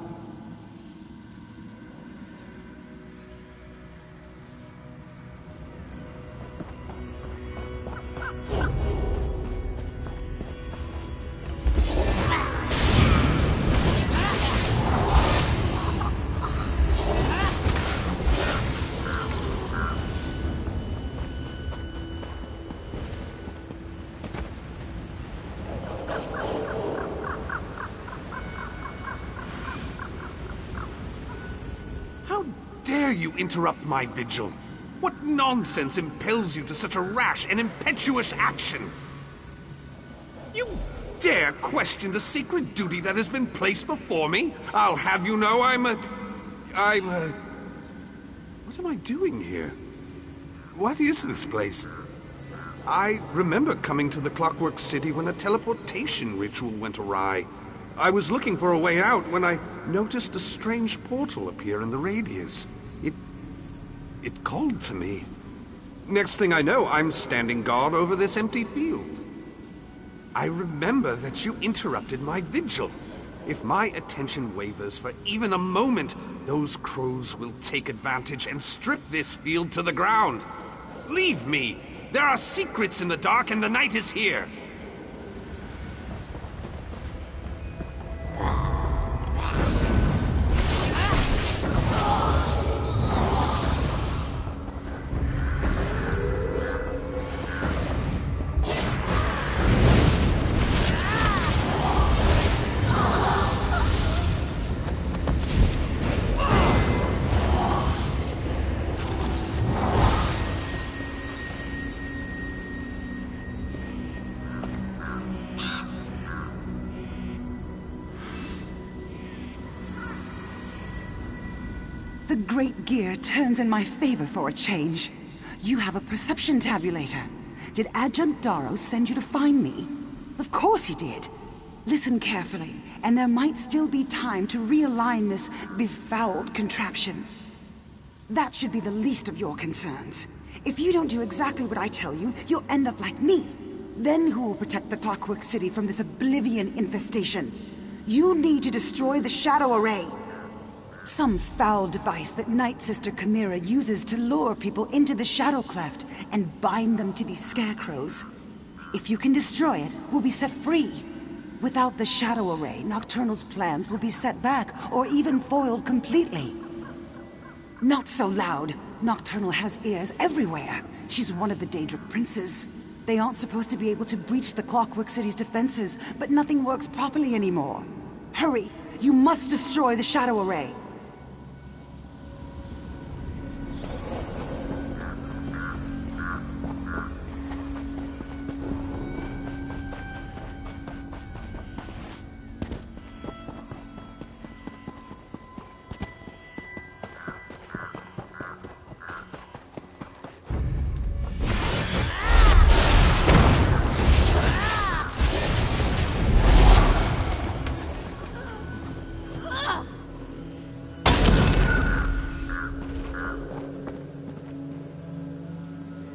[SPEAKER 13] You interrupt my vigil. What nonsense impels you to such a rash and impetuous action? You dare question the sacred duty that has been placed before me? I'll have you know What am I doing here? What is this place? I remember coming to the Clockwork City when a teleportation ritual went awry. I was looking for a way out when I noticed a strange portal appear in the radius. It called to me. Next thing I know, I'm standing guard over this empty field. I remember that you interrupted my vigil. If my attention wavers for even a moment, those crows will take advantage and strip this field to the ground. Leave me! There are secrets in the dark and the night is here!
[SPEAKER 1] The Great Gear turns in my favor for a change. You have a perception tabulator. Did Adjunct Darrow send you to find me? Of course he did. Listen carefully, and there might still be time to realign this befouled contraption. That should be the least of your concerns. If you don't do exactly what I tell you, you'll end up like me. Then who will protect the Clockwork City from this Oblivion infestation? You need to destroy the Shadow Array. Some foul device that Night Sister Chimera uses to lure people into the Shadow Cleft and bind them to these scarecrows. If you can destroy it, we'll be set free. Without the Shadow Array, Nocturnal's plans will be set back or even foiled completely. Not so loud. Nocturnal has ears everywhere. She's one of the Daedric princes. They aren't supposed to be able to breach the Clockwork City's defenses, but nothing works properly anymore. Hurry! You must destroy the Shadow Array!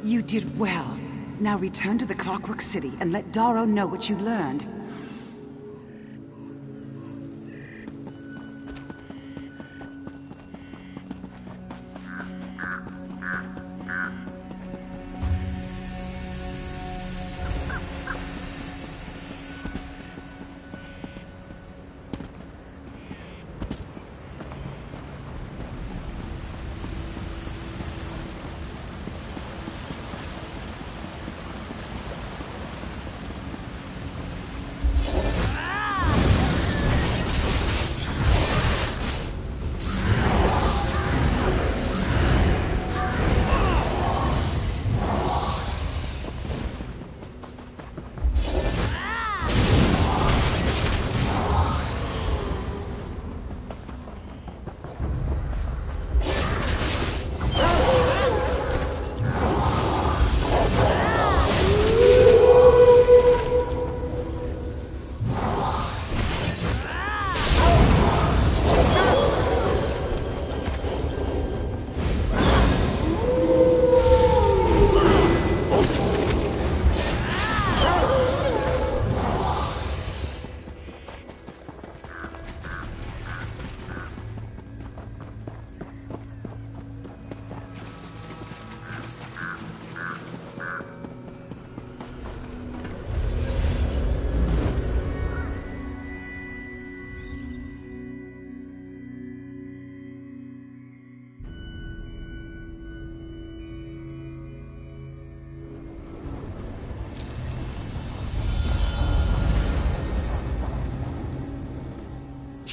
[SPEAKER 1] You did well. Now return to the Clockwork City and let Darrow know what you learned.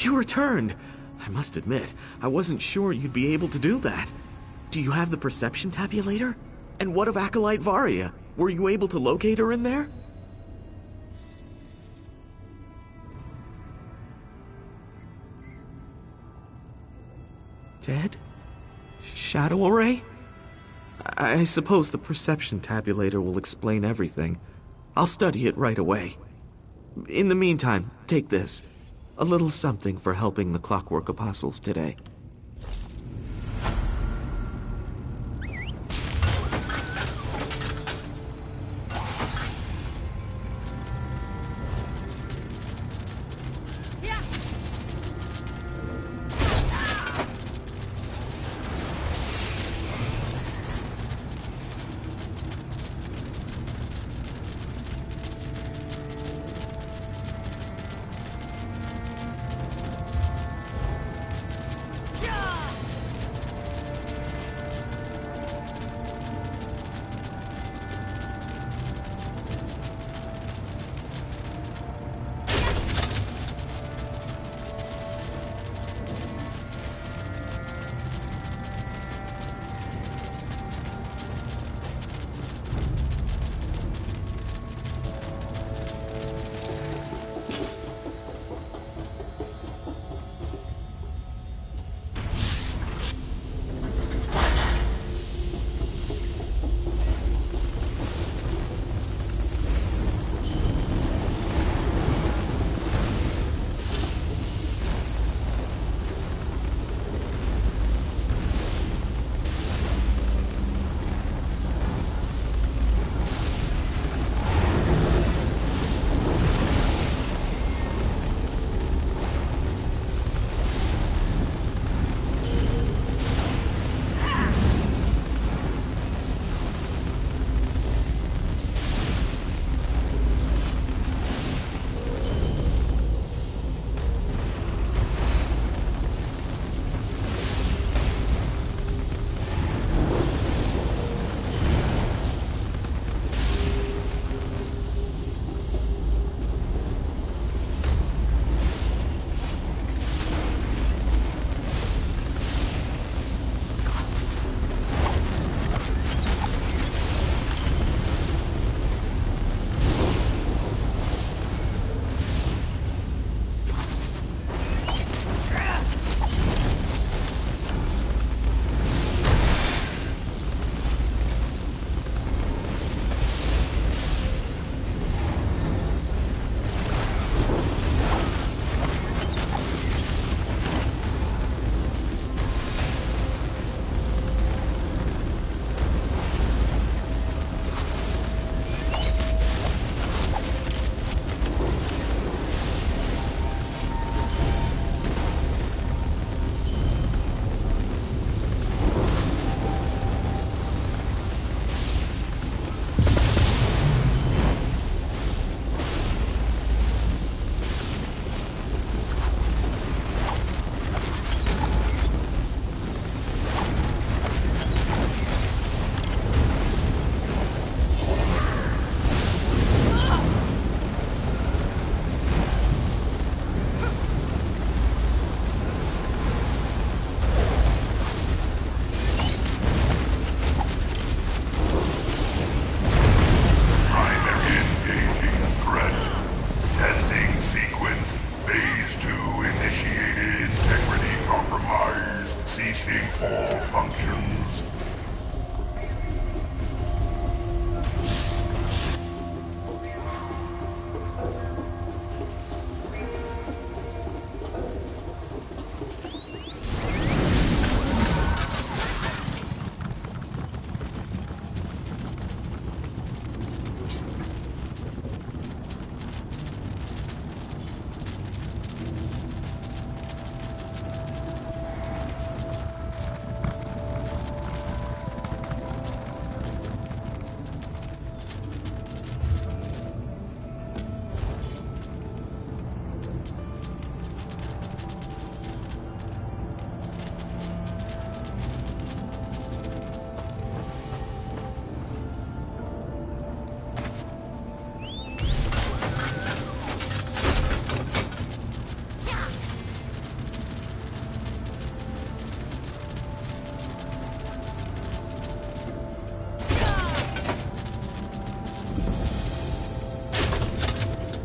[SPEAKER 18] You returned! I must admit, I wasn't sure you'd be able to do that. Do you have the perception tabulator? And what of Acolyte Varia? Were you able to locate her in there? Dead? Shadow Array? I suppose the perception tabulator will explain everything. I'll study it right away. In the meantime, take this. A little something for helping the Clockwork Apostles today.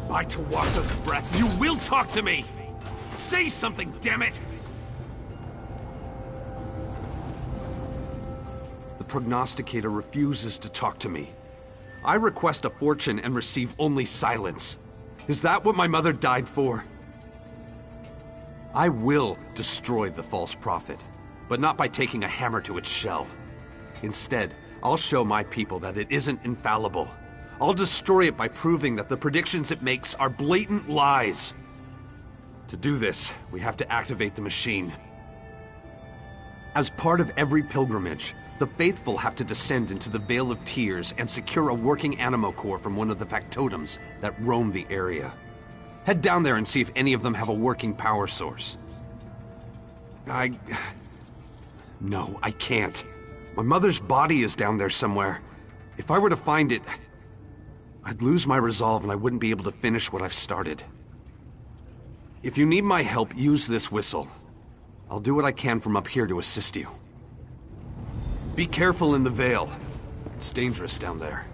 [SPEAKER 13] By Tawaka's breath, you will talk to me! Say something, damn it! The prognosticator refuses to talk to me. I request a fortune and receive only silence. Is that what my mother died for? I will destroy the false prophet, but not by taking a hammer to its shell. Instead, I'll show my people that it isn't infallible. I'll destroy it by proving that the predictions it makes are blatant lies. To do this, we have to activate the machine. As part of every pilgrimage, the faithful have to descend into the Vale of Tears and secure a working animo core from one of the factotums that roam the area. Head down there and see if any of them have a working power source. No, I can't. My mother's body is down there somewhere. If I were to find it, I'd lose my resolve and I wouldn't be able to finish what I've started. If you need my help, use this whistle. I'll do what I can from up here to assist you. Be careful in the Vale. It's dangerous down there.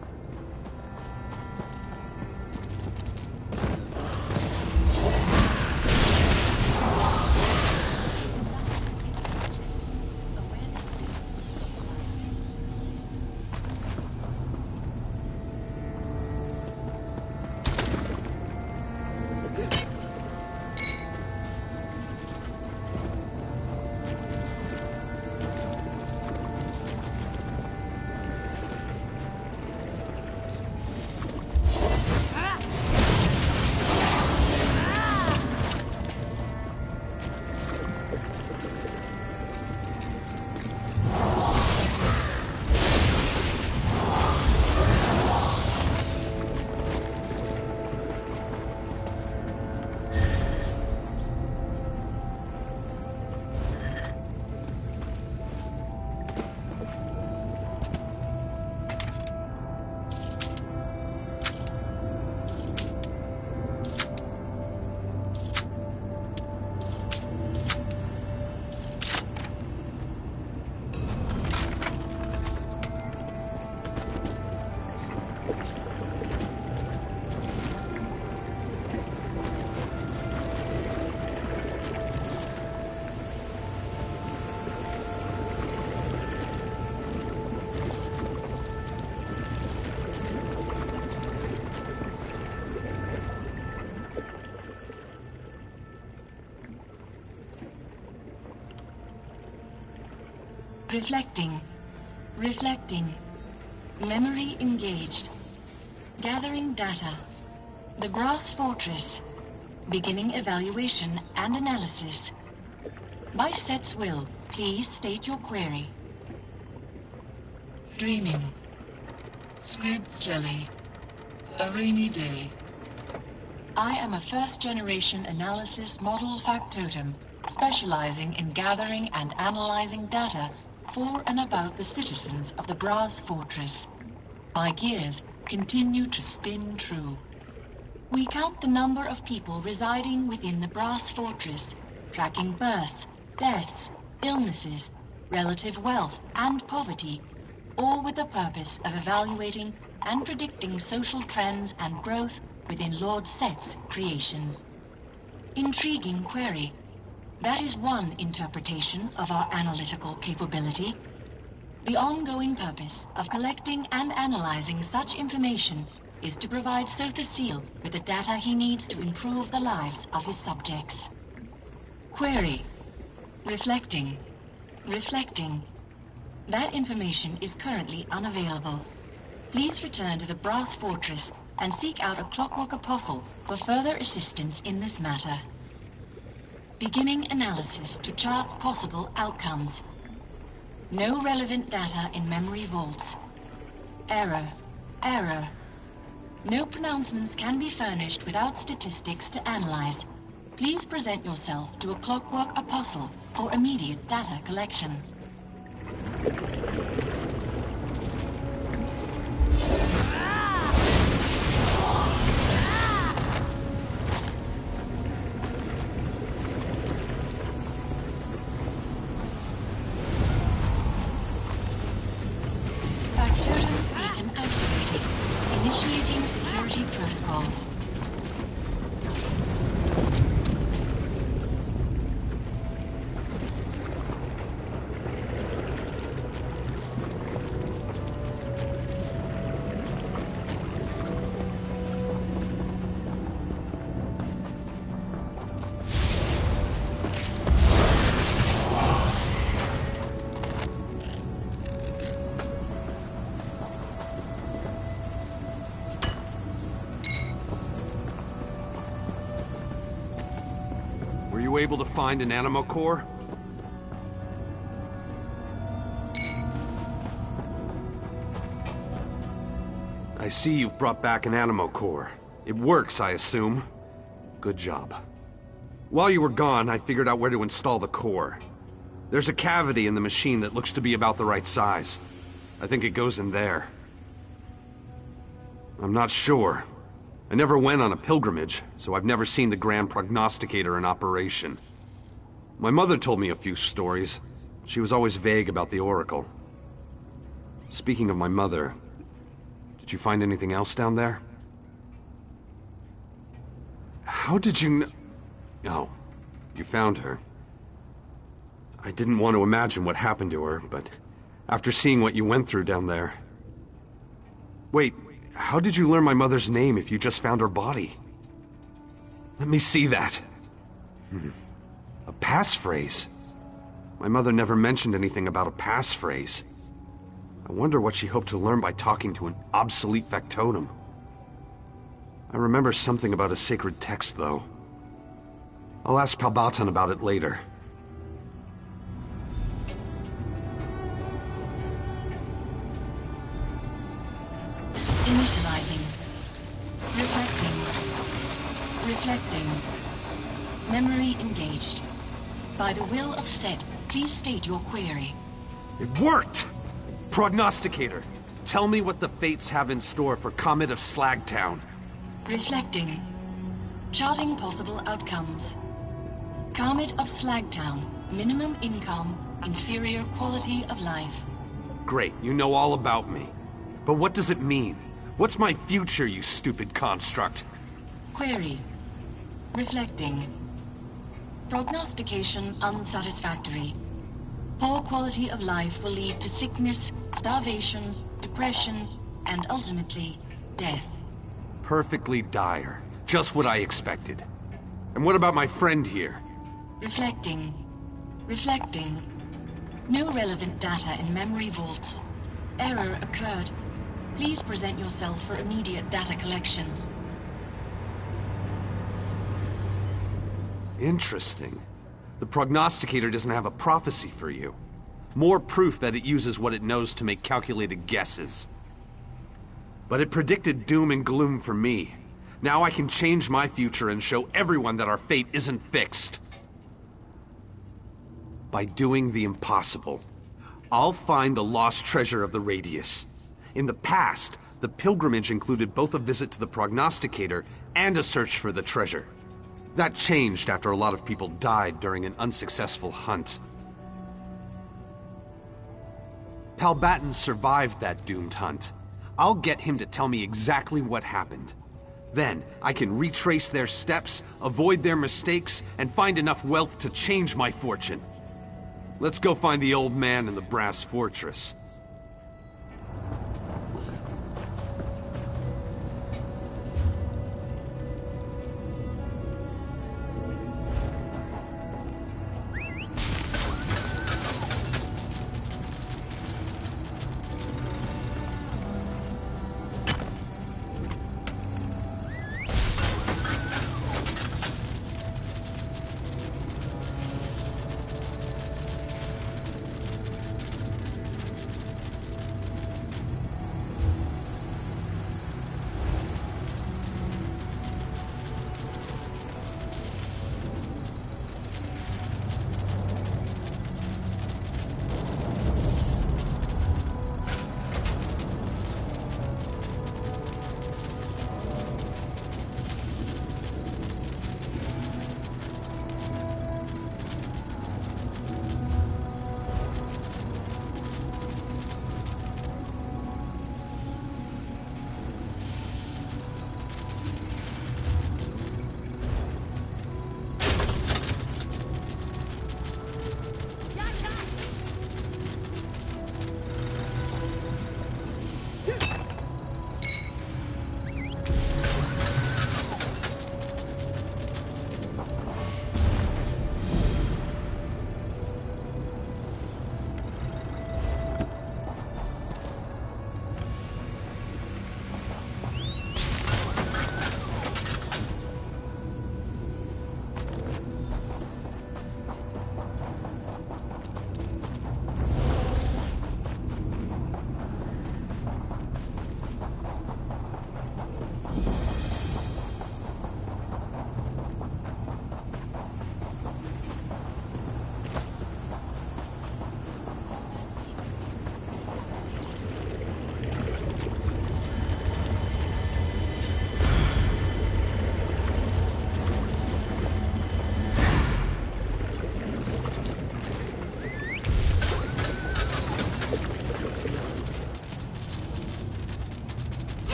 [SPEAKER 9] Reflecting. Reflecting. Memory engaged. Gathering data. The Brass Fortress. Beginning evaluation and analysis. By Set's will, please state your query.
[SPEAKER 2] Dreaming. Squib jelly. A rainy day.
[SPEAKER 9] I am a first-generation analysis model factotum, specializing in gathering and analyzing data for and about the citizens of the Brass Fortress. My gears continue to spin true. We count the number of people residing within the Brass Fortress, tracking births, deaths, illnesses, relative wealth, and poverty, all with the purpose of evaluating and predicting social trends and growth within Lord Set's creation. Intriguing query. That is one interpretation of our analytical capability. The ongoing purpose of collecting and analyzing such information is to provide Sotha Seal with the data he needs to improve the lives of his subjects. Query. Reflecting. Reflecting. That information is currently unavailable. Please return to the Brass Fortress and seek out a Clockwork Apostle for further assistance in this matter. Beginning analysis to chart possible outcomes. No relevant data in memory vaults. Error. Error. No pronouncements can be furnished without statistics to analyze. Please present yourself to a Clockwork Apostle for immediate data collection.
[SPEAKER 13] you able to find an animo core? I see you've brought back an animo core. It works, I assume. Good job. While you were gone, I figured out where to install the core. There's a cavity in the machine that looks to be about the right size. I think it goes in there. I'm not sure. I never went on a pilgrimage, so I've never seen the Grand Prognosticator in operation. My mother told me a few stories. She was always vague about the Oracle. Speaking of my mother, did you find anything else down there? How did you know? Oh, you found her. I didn't want to imagine what happened to her, but after seeing what you went through down there... Wait, how did you learn my mother's name if you just found her body? Let me see that. A passphrase. My mother never mentioned anything about a passphrase. I wonder what she hoped to learn by talking to an obsolete factotum. I remember something about a sacred text, though. I'll ask Palbatan about it later.
[SPEAKER 9] Initializing. Reflecting. Memory engaged. By the will of Set, please state your query.
[SPEAKER 13] It worked! Prognosticator, tell me what the Fates have in store for Comet of Slagtown.
[SPEAKER 9] Reflecting. Charting possible outcomes. Comet of Slagtown. Minimum income, inferior quality of life.
[SPEAKER 13] Great, you know all about me. But what does it mean? What's my future, you stupid construct?
[SPEAKER 9] Query. Reflecting. Prognostication unsatisfactory. Poor quality of life will lead to sickness, starvation, depression, and ultimately, death.
[SPEAKER 13] Perfectly dire. Just what I expected. And what about my friend here?
[SPEAKER 9] Reflecting. No relevant data in memory vaults. Error occurred. Please present yourself for immediate data collection.
[SPEAKER 13] Interesting. The prognosticator doesn't have a prophecy for you. More proof that it uses what it knows to make calculated guesses. But it predicted doom and gloom for me. Now I can change my future and show everyone that our fate isn't fixed. By doing the impossible. I'll find the lost treasure of the Radius. In the past, the pilgrimage included both a visit to the prognosticator and a search for the treasure. That changed after a lot of people died during an unsuccessful hunt. Palbatan survived that doomed hunt. I'll get him to tell me exactly what happened. Then, I can retrace their steps, avoid their mistakes, and find enough wealth to change my fortune. Let's go find the old man in the Brass Fortress.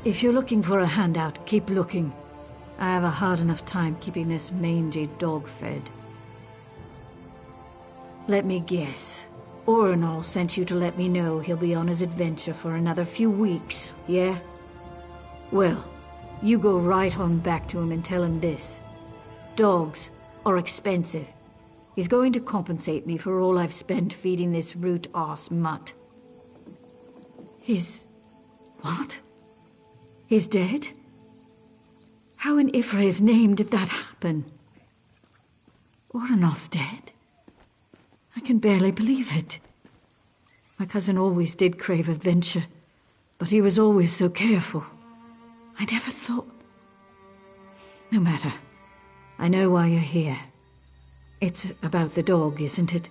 [SPEAKER 3] If you're looking for a handout, keep looking. I have a hard enough time keeping this mangy dog fed. Let me guess. Orenol sent you to let me know he'll be on his adventure for another few weeks, yeah? Well, you go right on back to him and tell him this. Dogs are expensive. He's going to compensate me for all I've spent feeding this root-arse mutt. He's... what? He's dead? How in Ifra's name did that happen? Orenol's dead? I can barely believe it. My cousin always did crave adventure, but he was always so careful. I never thought... No matter. I know why you're here. It's about the dog, isn't it?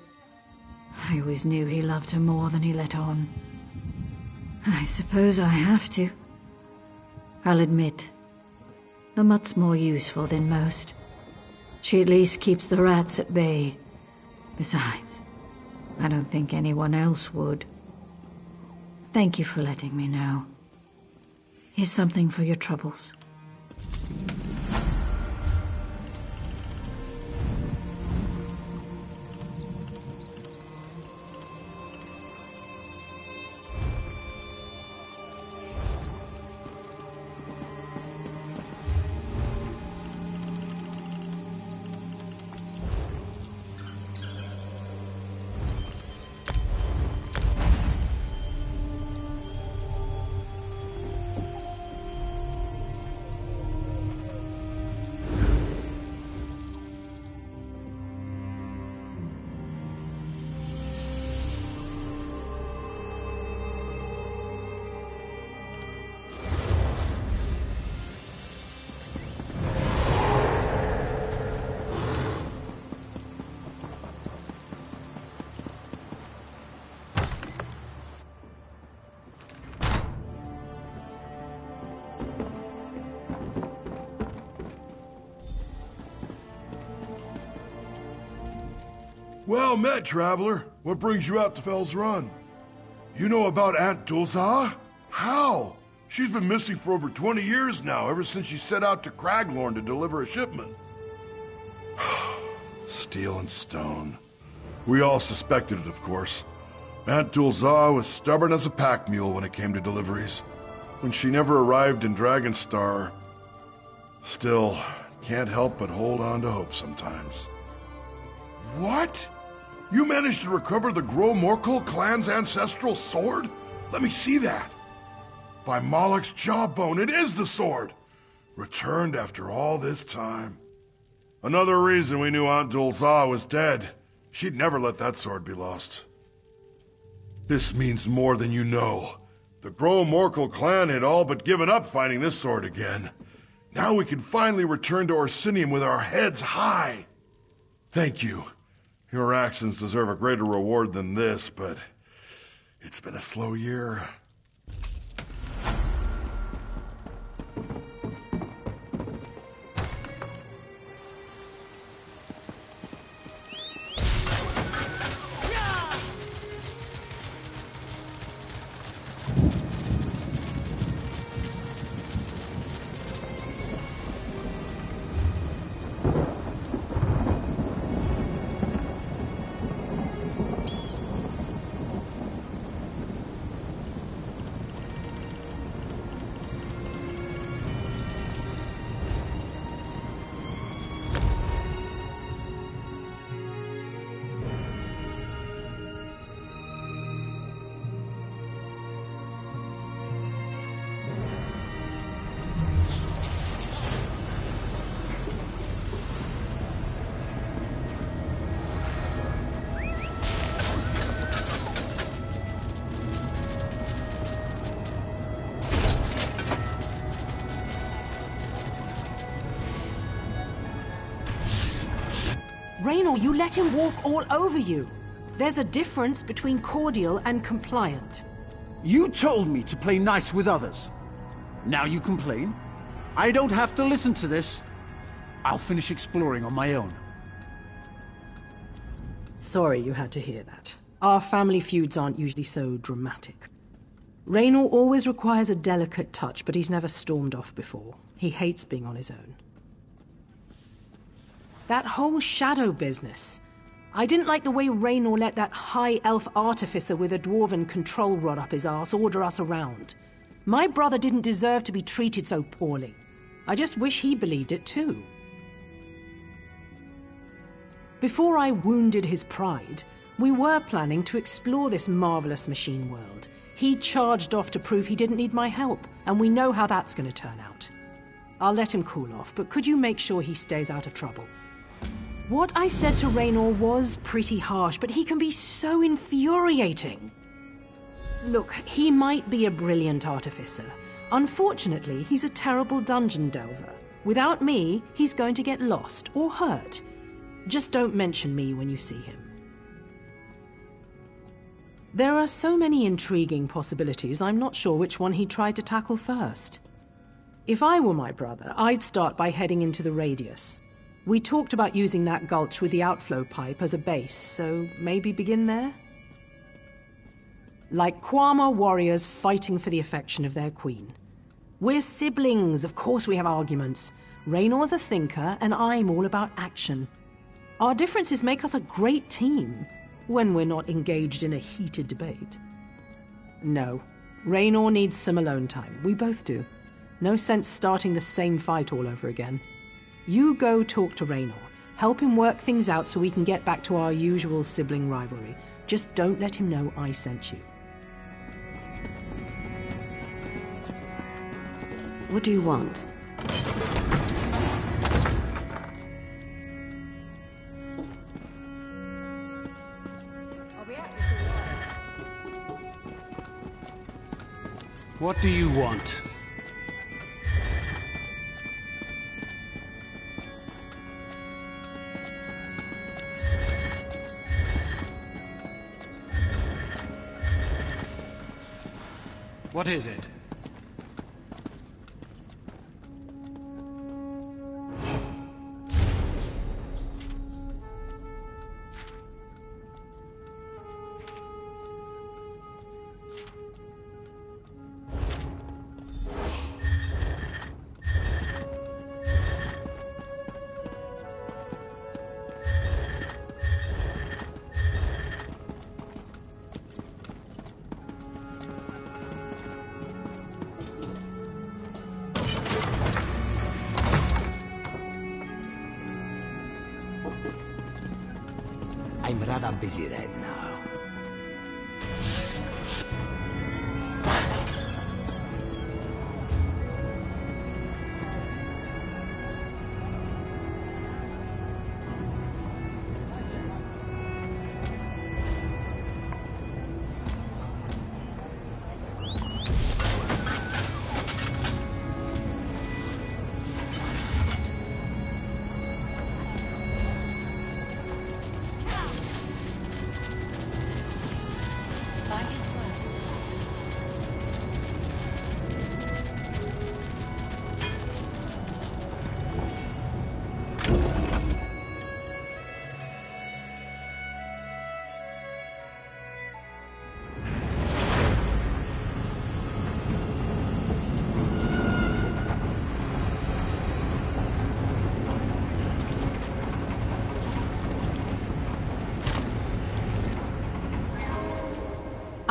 [SPEAKER 3] I always knew he loved her more than he let on. I suppose I have to. I'll admit, the mutt's more useful than most. She at least keeps the rats at bay. Besides, I don't think anyone else would. Thank you for letting me know. Here's something for your troubles.
[SPEAKER 20] Well met, traveler. What brings you out to Fell's Run? You know about Aunt Dulza? How? She's been missing for over 20 years now, ever since she set out to Craglorn to deliver a shipment. Steel and stone. We all suspected it, of course. Aunt Dulza was stubborn as a pack mule when it came to deliveries. When she never arrived in Dragonstar... Still, can't help but hold on to hope sometimes. What? You managed to recover the Gro-Morkel clan's ancestral sword? Let me see that. By Moloch's jawbone, it is the sword! Returned after all this time. Another reason we knew Aunt Dulza was dead. She'd never let that sword be lost. This means more than you know. The Gro-Morkel clan had all but given up finding this sword again. Now we can finally return to Orsinium with our heads high. Thank you. Your actions deserve a greater reward than this, but it's been a slow year.
[SPEAKER 8] Raynor, you let him walk all over you. There's a difference between cordial and compliant.
[SPEAKER 6] You told me to play nice with others. Now you complain? I don't have to listen to this. I'll finish exploring on my own.
[SPEAKER 8] Sorry you had to hear that. Our family feuds aren't usually so dramatic. Raynor always requires a delicate touch, but he's never stormed off before. He hates being on his own. That whole shadow business. I didn't like the way Raynor let that high elf artificer with a dwarven control rod up his arse order us around. My brother didn't deserve to be treated so poorly. I just wish he believed it too. Before I wounded his pride, we were planning to explore this marvelous machine world. He charged off to prove he didn't need my help, and we know how that's going to turn out. I'll let him cool off, but could you make sure he stays out of trouble? What I said to Raynor was pretty harsh, but he can be so infuriating. Look, he might be a brilliant artificer. Unfortunately, he's a terrible dungeon delver. Without me, he's going to get lost or hurt. Just don't mention me when you see him. There are so many intriguing possibilities, I'm not sure which one he'd try to tackle first. If I were my brother, I'd start by heading into the radius. We talked about using that gulch with the outflow pipe as a base, so maybe begin there? Like Kwama warriors fighting for the affection of their queen. We're siblings, of course we have arguments. Raynor's a thinker, and I'm all about action. Our differences make us a great team, when we're not engaged in a heated debate. No, Raynor needs some alone time. We both do. No sense starting the same fight all over again. You go talk to Raynor. Help him work things out so we can get back to our usual sibling rivalry. Just don't let him know I sent you.
[SPEAKER 19] What do you want?
[SPEAKER 4] What do you want? What is it?
[SPEAKER 17] I'm rather busy right now.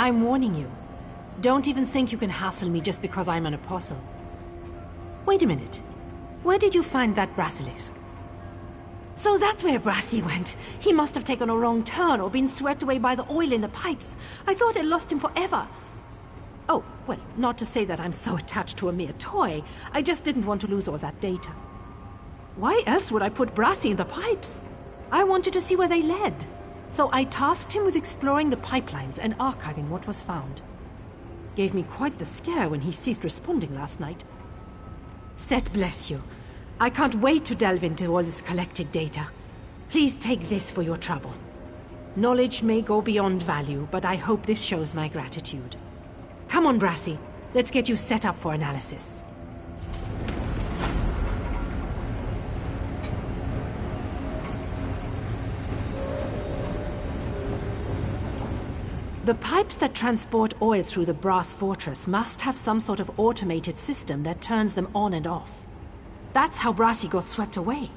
[SPEAKER 8] I'm warning you. Don't even think you can hassle me just because I'm an apostle. Wait a minute. Where did you find that basilisk? So that's where Brassy went. He must have taken a wrong turn or been swept away by the oil in the pipes. I thought I'd lost him forever. Oh, well, not to say that I'm so attached to a mere toy. I just didn't want to lose all that data. Why else would I put Brassy in the pipes? I wanted to see where they led. So I tasked him with exploring the pipelines and archiving what was found. Gave me quite the scare when he ceased responding last night. Set bless you. I can't wait to delve into all this collected data. Please take this for your trouble. Knowledge may go beyond value, but I hope this shows my gratitude. Come on, Brassy. Let's get you set up for analysis. The pipes that transport oil through the brass fortress must have some sort of automated system that turns them on and off. That's how Brassy got swept away.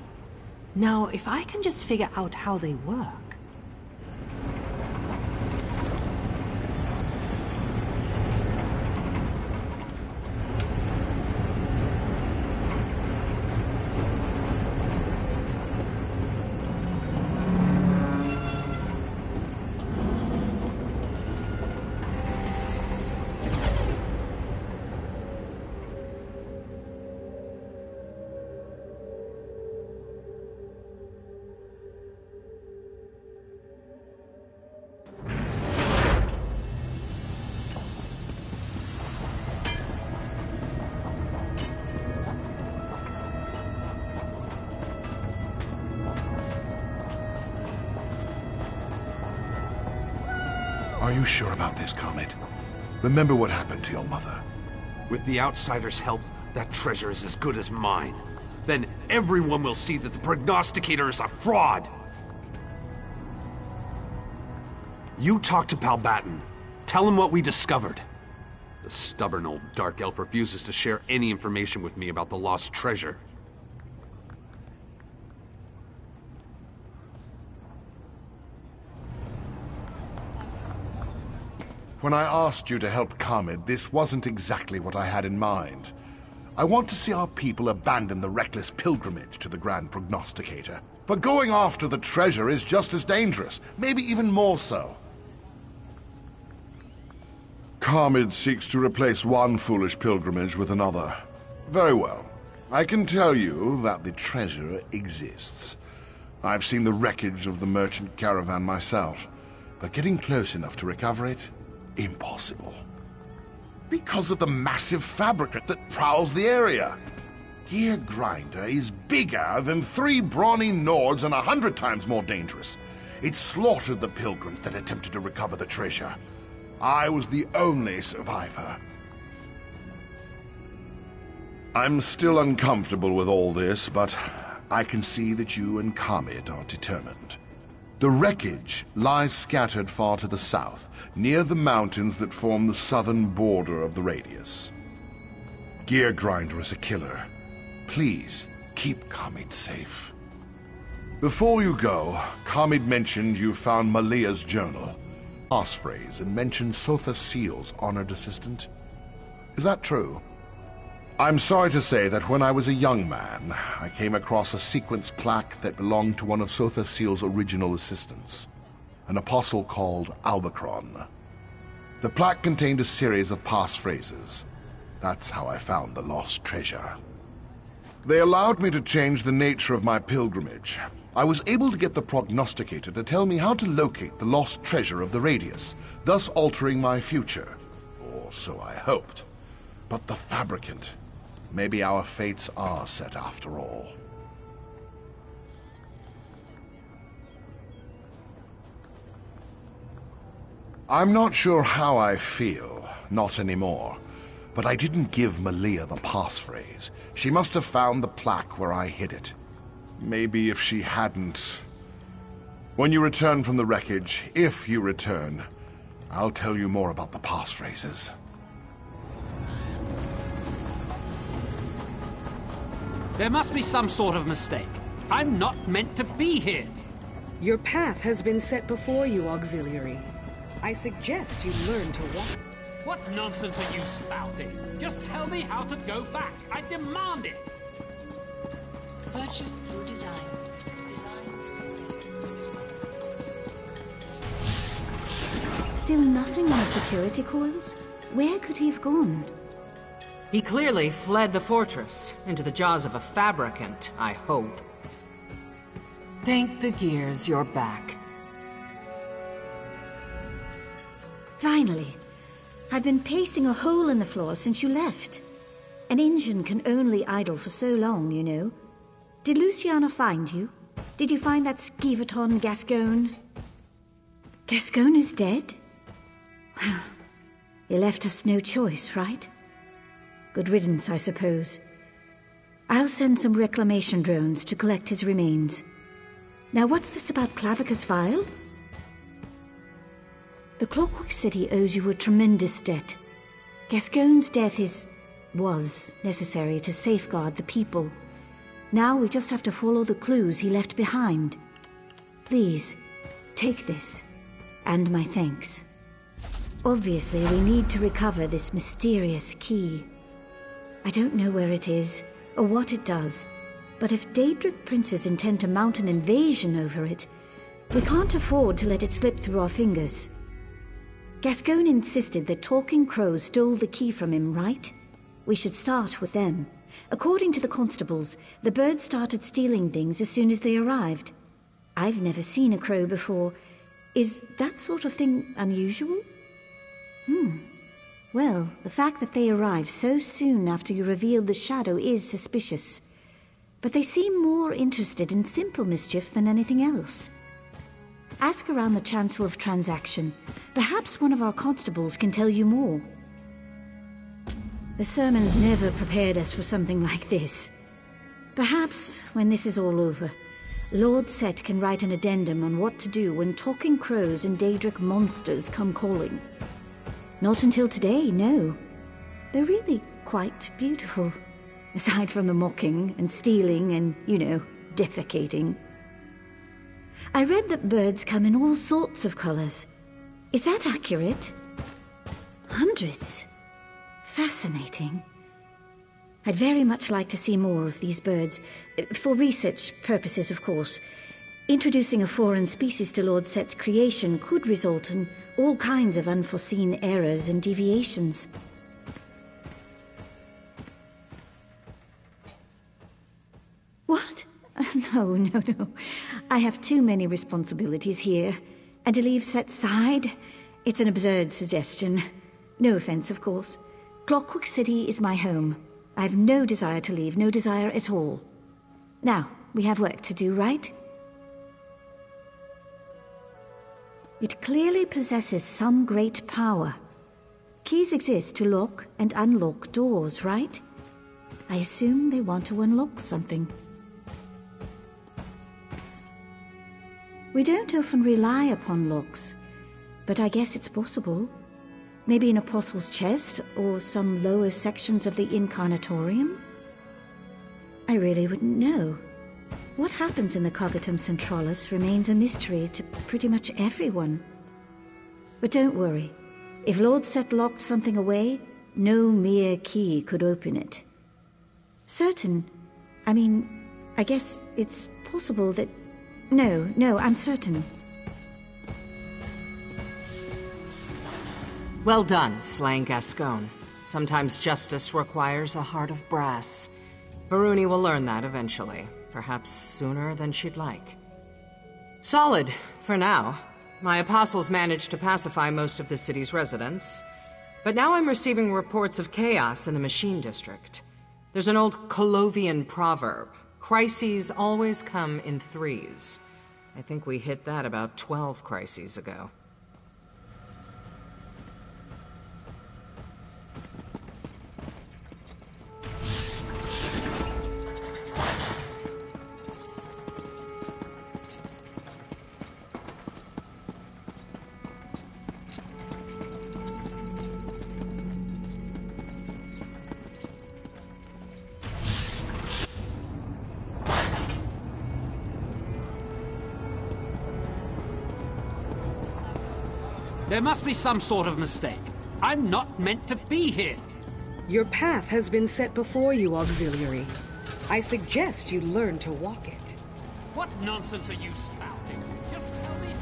[SPEAKER 8] Now, if I can just figure out how they work...
[SPEAKER 5] Are you sure about this, Comet? Remember what happened to your mother?
[SPEAKER 13] With the Outsider's help, that treasure is as good as mine. Then everyone will see that the prognosticator is a fraud! You talk to Palbatten. Tell him what we discovered. The stubborn old Dark Elf refuses to share any information with me about the lost treasure.
[SPEAKER 20] When I asked you to help Khamid, this wasn't exactly what I had in mind. I want to see our people abandon the reckless pilgrimage to the Grand Prognosticator. But going after the treasure is just as dangerous, maybe even more so. Khamid seeks to replace one foolish pilgrimage with another. Very well. I can tell you that the treasure exists. I've seen the wreckage of the merchant caravan myself, but getting close enough to recover it? Impossible. Because of the massive fabricant that prowls the area. Gear Grinder is bigger than 3 brawny Nords and 100 times more dangerous. It slaughtered the pilgrims that attempted to recover the treasure. I was the only survivor. I'm still uncomfortable with all this, but I can see that you and Khamid are determined. The wreckage lies scattered far to the south, near the mountains that form the southern border of the radius. Gear Grinder is a killer. Please, keep Khamid safe. Before you go, Khamid mentioned you found Malia's journal, passphrase, and mentioned Sotha Seal's honored assistant. Is that true? I'm sorry to say that when I was a young man, I came across a sequence plaque that belonged to one of Sotha Seal's original assistants, an apostle called Albacron. The plaque contained a series of passphrases. That's how I found the lost treasure. They allowed me to change the nature of my pilgrimage. I was able to get the prognosticator to tell me how to locate the lost treasure of the radius, thus altering my future. Or so I hoped. But the fabricant... Maybe our fates are set after all. I'm not sure how I feel, not anymore. But I didn't give Malia the passphrase. She must have found the plaque where I hid it. Maybe if she hadn't... When you return from the wreckage, if you return, I'll tell you more about the passphrases.
[SPEAKER 4] There must be some sort of mistake. I'm not meant to be here.
[SPEAKER 21] Your path has been set before you, Auxiliary. I suggest you learn to walk.
[SPEAKER 4] What nonsense are you spouting? Just tell me how to go back. I demand it.
[SPEAKER 9] Purchase your design.
[SPEAKER 3] Still nothing on the security coils? Where could he have gone?
[SPEAKER 12] He clearly fled the fortress, into the jaws of a fabricant, I hope. Thank the gears you're back.
[SPEAKER 3] Finally. I've been pacing a hole in the floor since you left. An engine can only idle for so long, you know. Did Luciana find you? Did you find that Skeevaton Gascogne? Gascogne is dead? Well, you left us no choice, right? Good riddance, I suppose. I'll send some reclamation drones to collect his remains. Now, what's this about Clavicus Vial? The Clockwork City owes you a tremendous debt. Gascoigne's death was necessary to safeguard the people. Now we just have to follow the clues he left behind. Please, take this, and my thanks. Obviously, we need to recover this mysterious key. I don't know where it is, or what it does, but if Daedric princes intend to mount an invasion over it, we can't afford to let it slip through our fingers. Gascoigne insisted that talking crows stole the key from him, right? We should start with them. According to the constables, the birds started stealing things as soon as they arrived. I've never seen a crow before. Is that sort of thing unusual? Well, the fact that they arrived so soon after you revealed the shadow is suspicious. But they seem more interested in simple mischief than anything else. Ask around the Chancel of Transaction. Perhaps one of our constables can tell you more. The sermons never prepared us for something like this. Perhaps, when this is all over, Lord Set can write an addendum on what to do when talking crows and Daedric monsters come calling. Not until today, no. They're really quite beautiful. Aside from the mocking and stealing and, defecating. I read that birds come in all sorts of colors. Is that accurate? Hundreds. Fascinating. I'd very much like to see more of these birds. For research purposes, of course. Introducing a foreign species to Lord Set's creation could result in all kinds of unforeseen errors and deviations. What? No. I have too many responsibilities here. And to leave Set's side? It's an absurd suggestion. No offense, of course. Clockwork City is my home. I have no desire to leave, no desire at all. Now, we have work to do, right? It clearly possesses some great power. Keys exist to lock and unlock doors, right? I assume they want to unlock something. We don't often rely upon locks, but I guess it's possible. Maybe an apostle's chest, or some lower sections of the Incarnatorium? I really wouldn't know. What happens in the Cognitum Centralis remains a mystery to pretty much everyone. But don't worry. If Lord Set locked something away, no mere key could open it. I guess it's possible that... No, I'm certain.
[SPEAKER 12] Well done, slaying Gascoigne. Sometimes justice requires a heart of brass. Baruni will learn that eventually, perhaps sooner than she'd like. Solid, for now. My apostles managed to pacify most of the city's residents, but now I'm receiving reports of chaos in the Machine District. There's an old Colovian proverb, crises always come in threes. I think we hit that about 12 crises ago.
[SPEAKER 4] There must be some sort of mistake. I'm not meant to be here.
[SPEAKER 21] Your path has been set before you, Auxiliary. I suggest you learn to walk it.
[SPEAKER 4] What nonsense are you spouting? Just tell me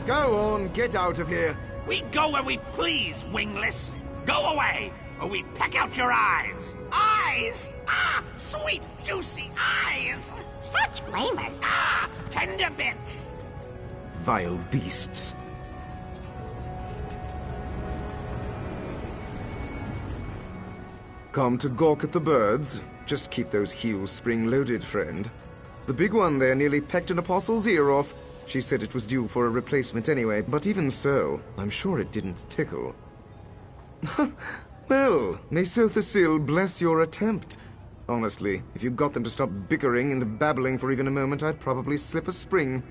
[SPEAKER 7] Go on, get out of here.
[SPEAKER 22] We go where we please, wingless. Go away, or we peck out your eyes. Eyes? Ah, sweet, juicy eyes. Such flavor. Ah, tender bits.
[SPEAKER 7] Vile beasts. Come to gawk at the birds? Just keep those heels spring-loaded, friend. The big one there nearly pecked an apostle's ear off. She said it was due for a replacement anyway, but even so, I'm sure it didn't tickle. Well, may Sothasil bless your attempt. Honestly, if you got them to stop bickering and babbling for even a moment, I'd probably slip a spring.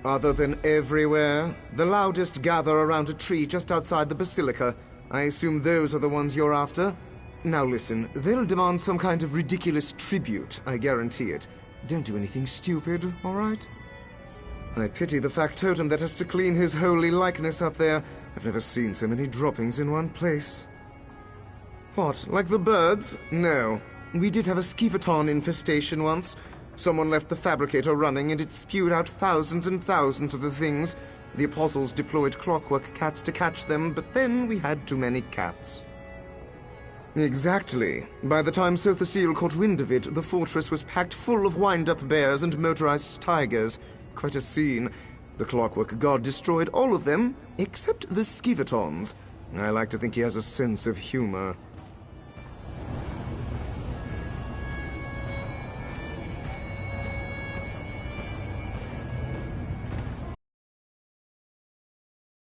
[SPEAKER 7] Other than everywhere, the loudest gather around a tree just outside the basilica. I assume those are the ones you're after? Now listen, they'll demand some kind of ridiculous tribute, I guarantee it. Don't do anything stupid, all right? I pity the factotum that has to clean his holy likeness up there. I've never seen so many droppings in one place. What, like the birds? No. We did have a skeevaton infestation once. Someone left the fabricator running and it spewed out thousands and thousands of the things. The apostles deployed clockwork cats to catch them, but then we had too many cats. Exactly. By the time Sothasil caught wind of it, the fortress was packed full of wind-up bears and motorized tigers. Quite a scene. The Clockwork God destroyed all of them, except the skeevatons. I like to think he has a sense of humor.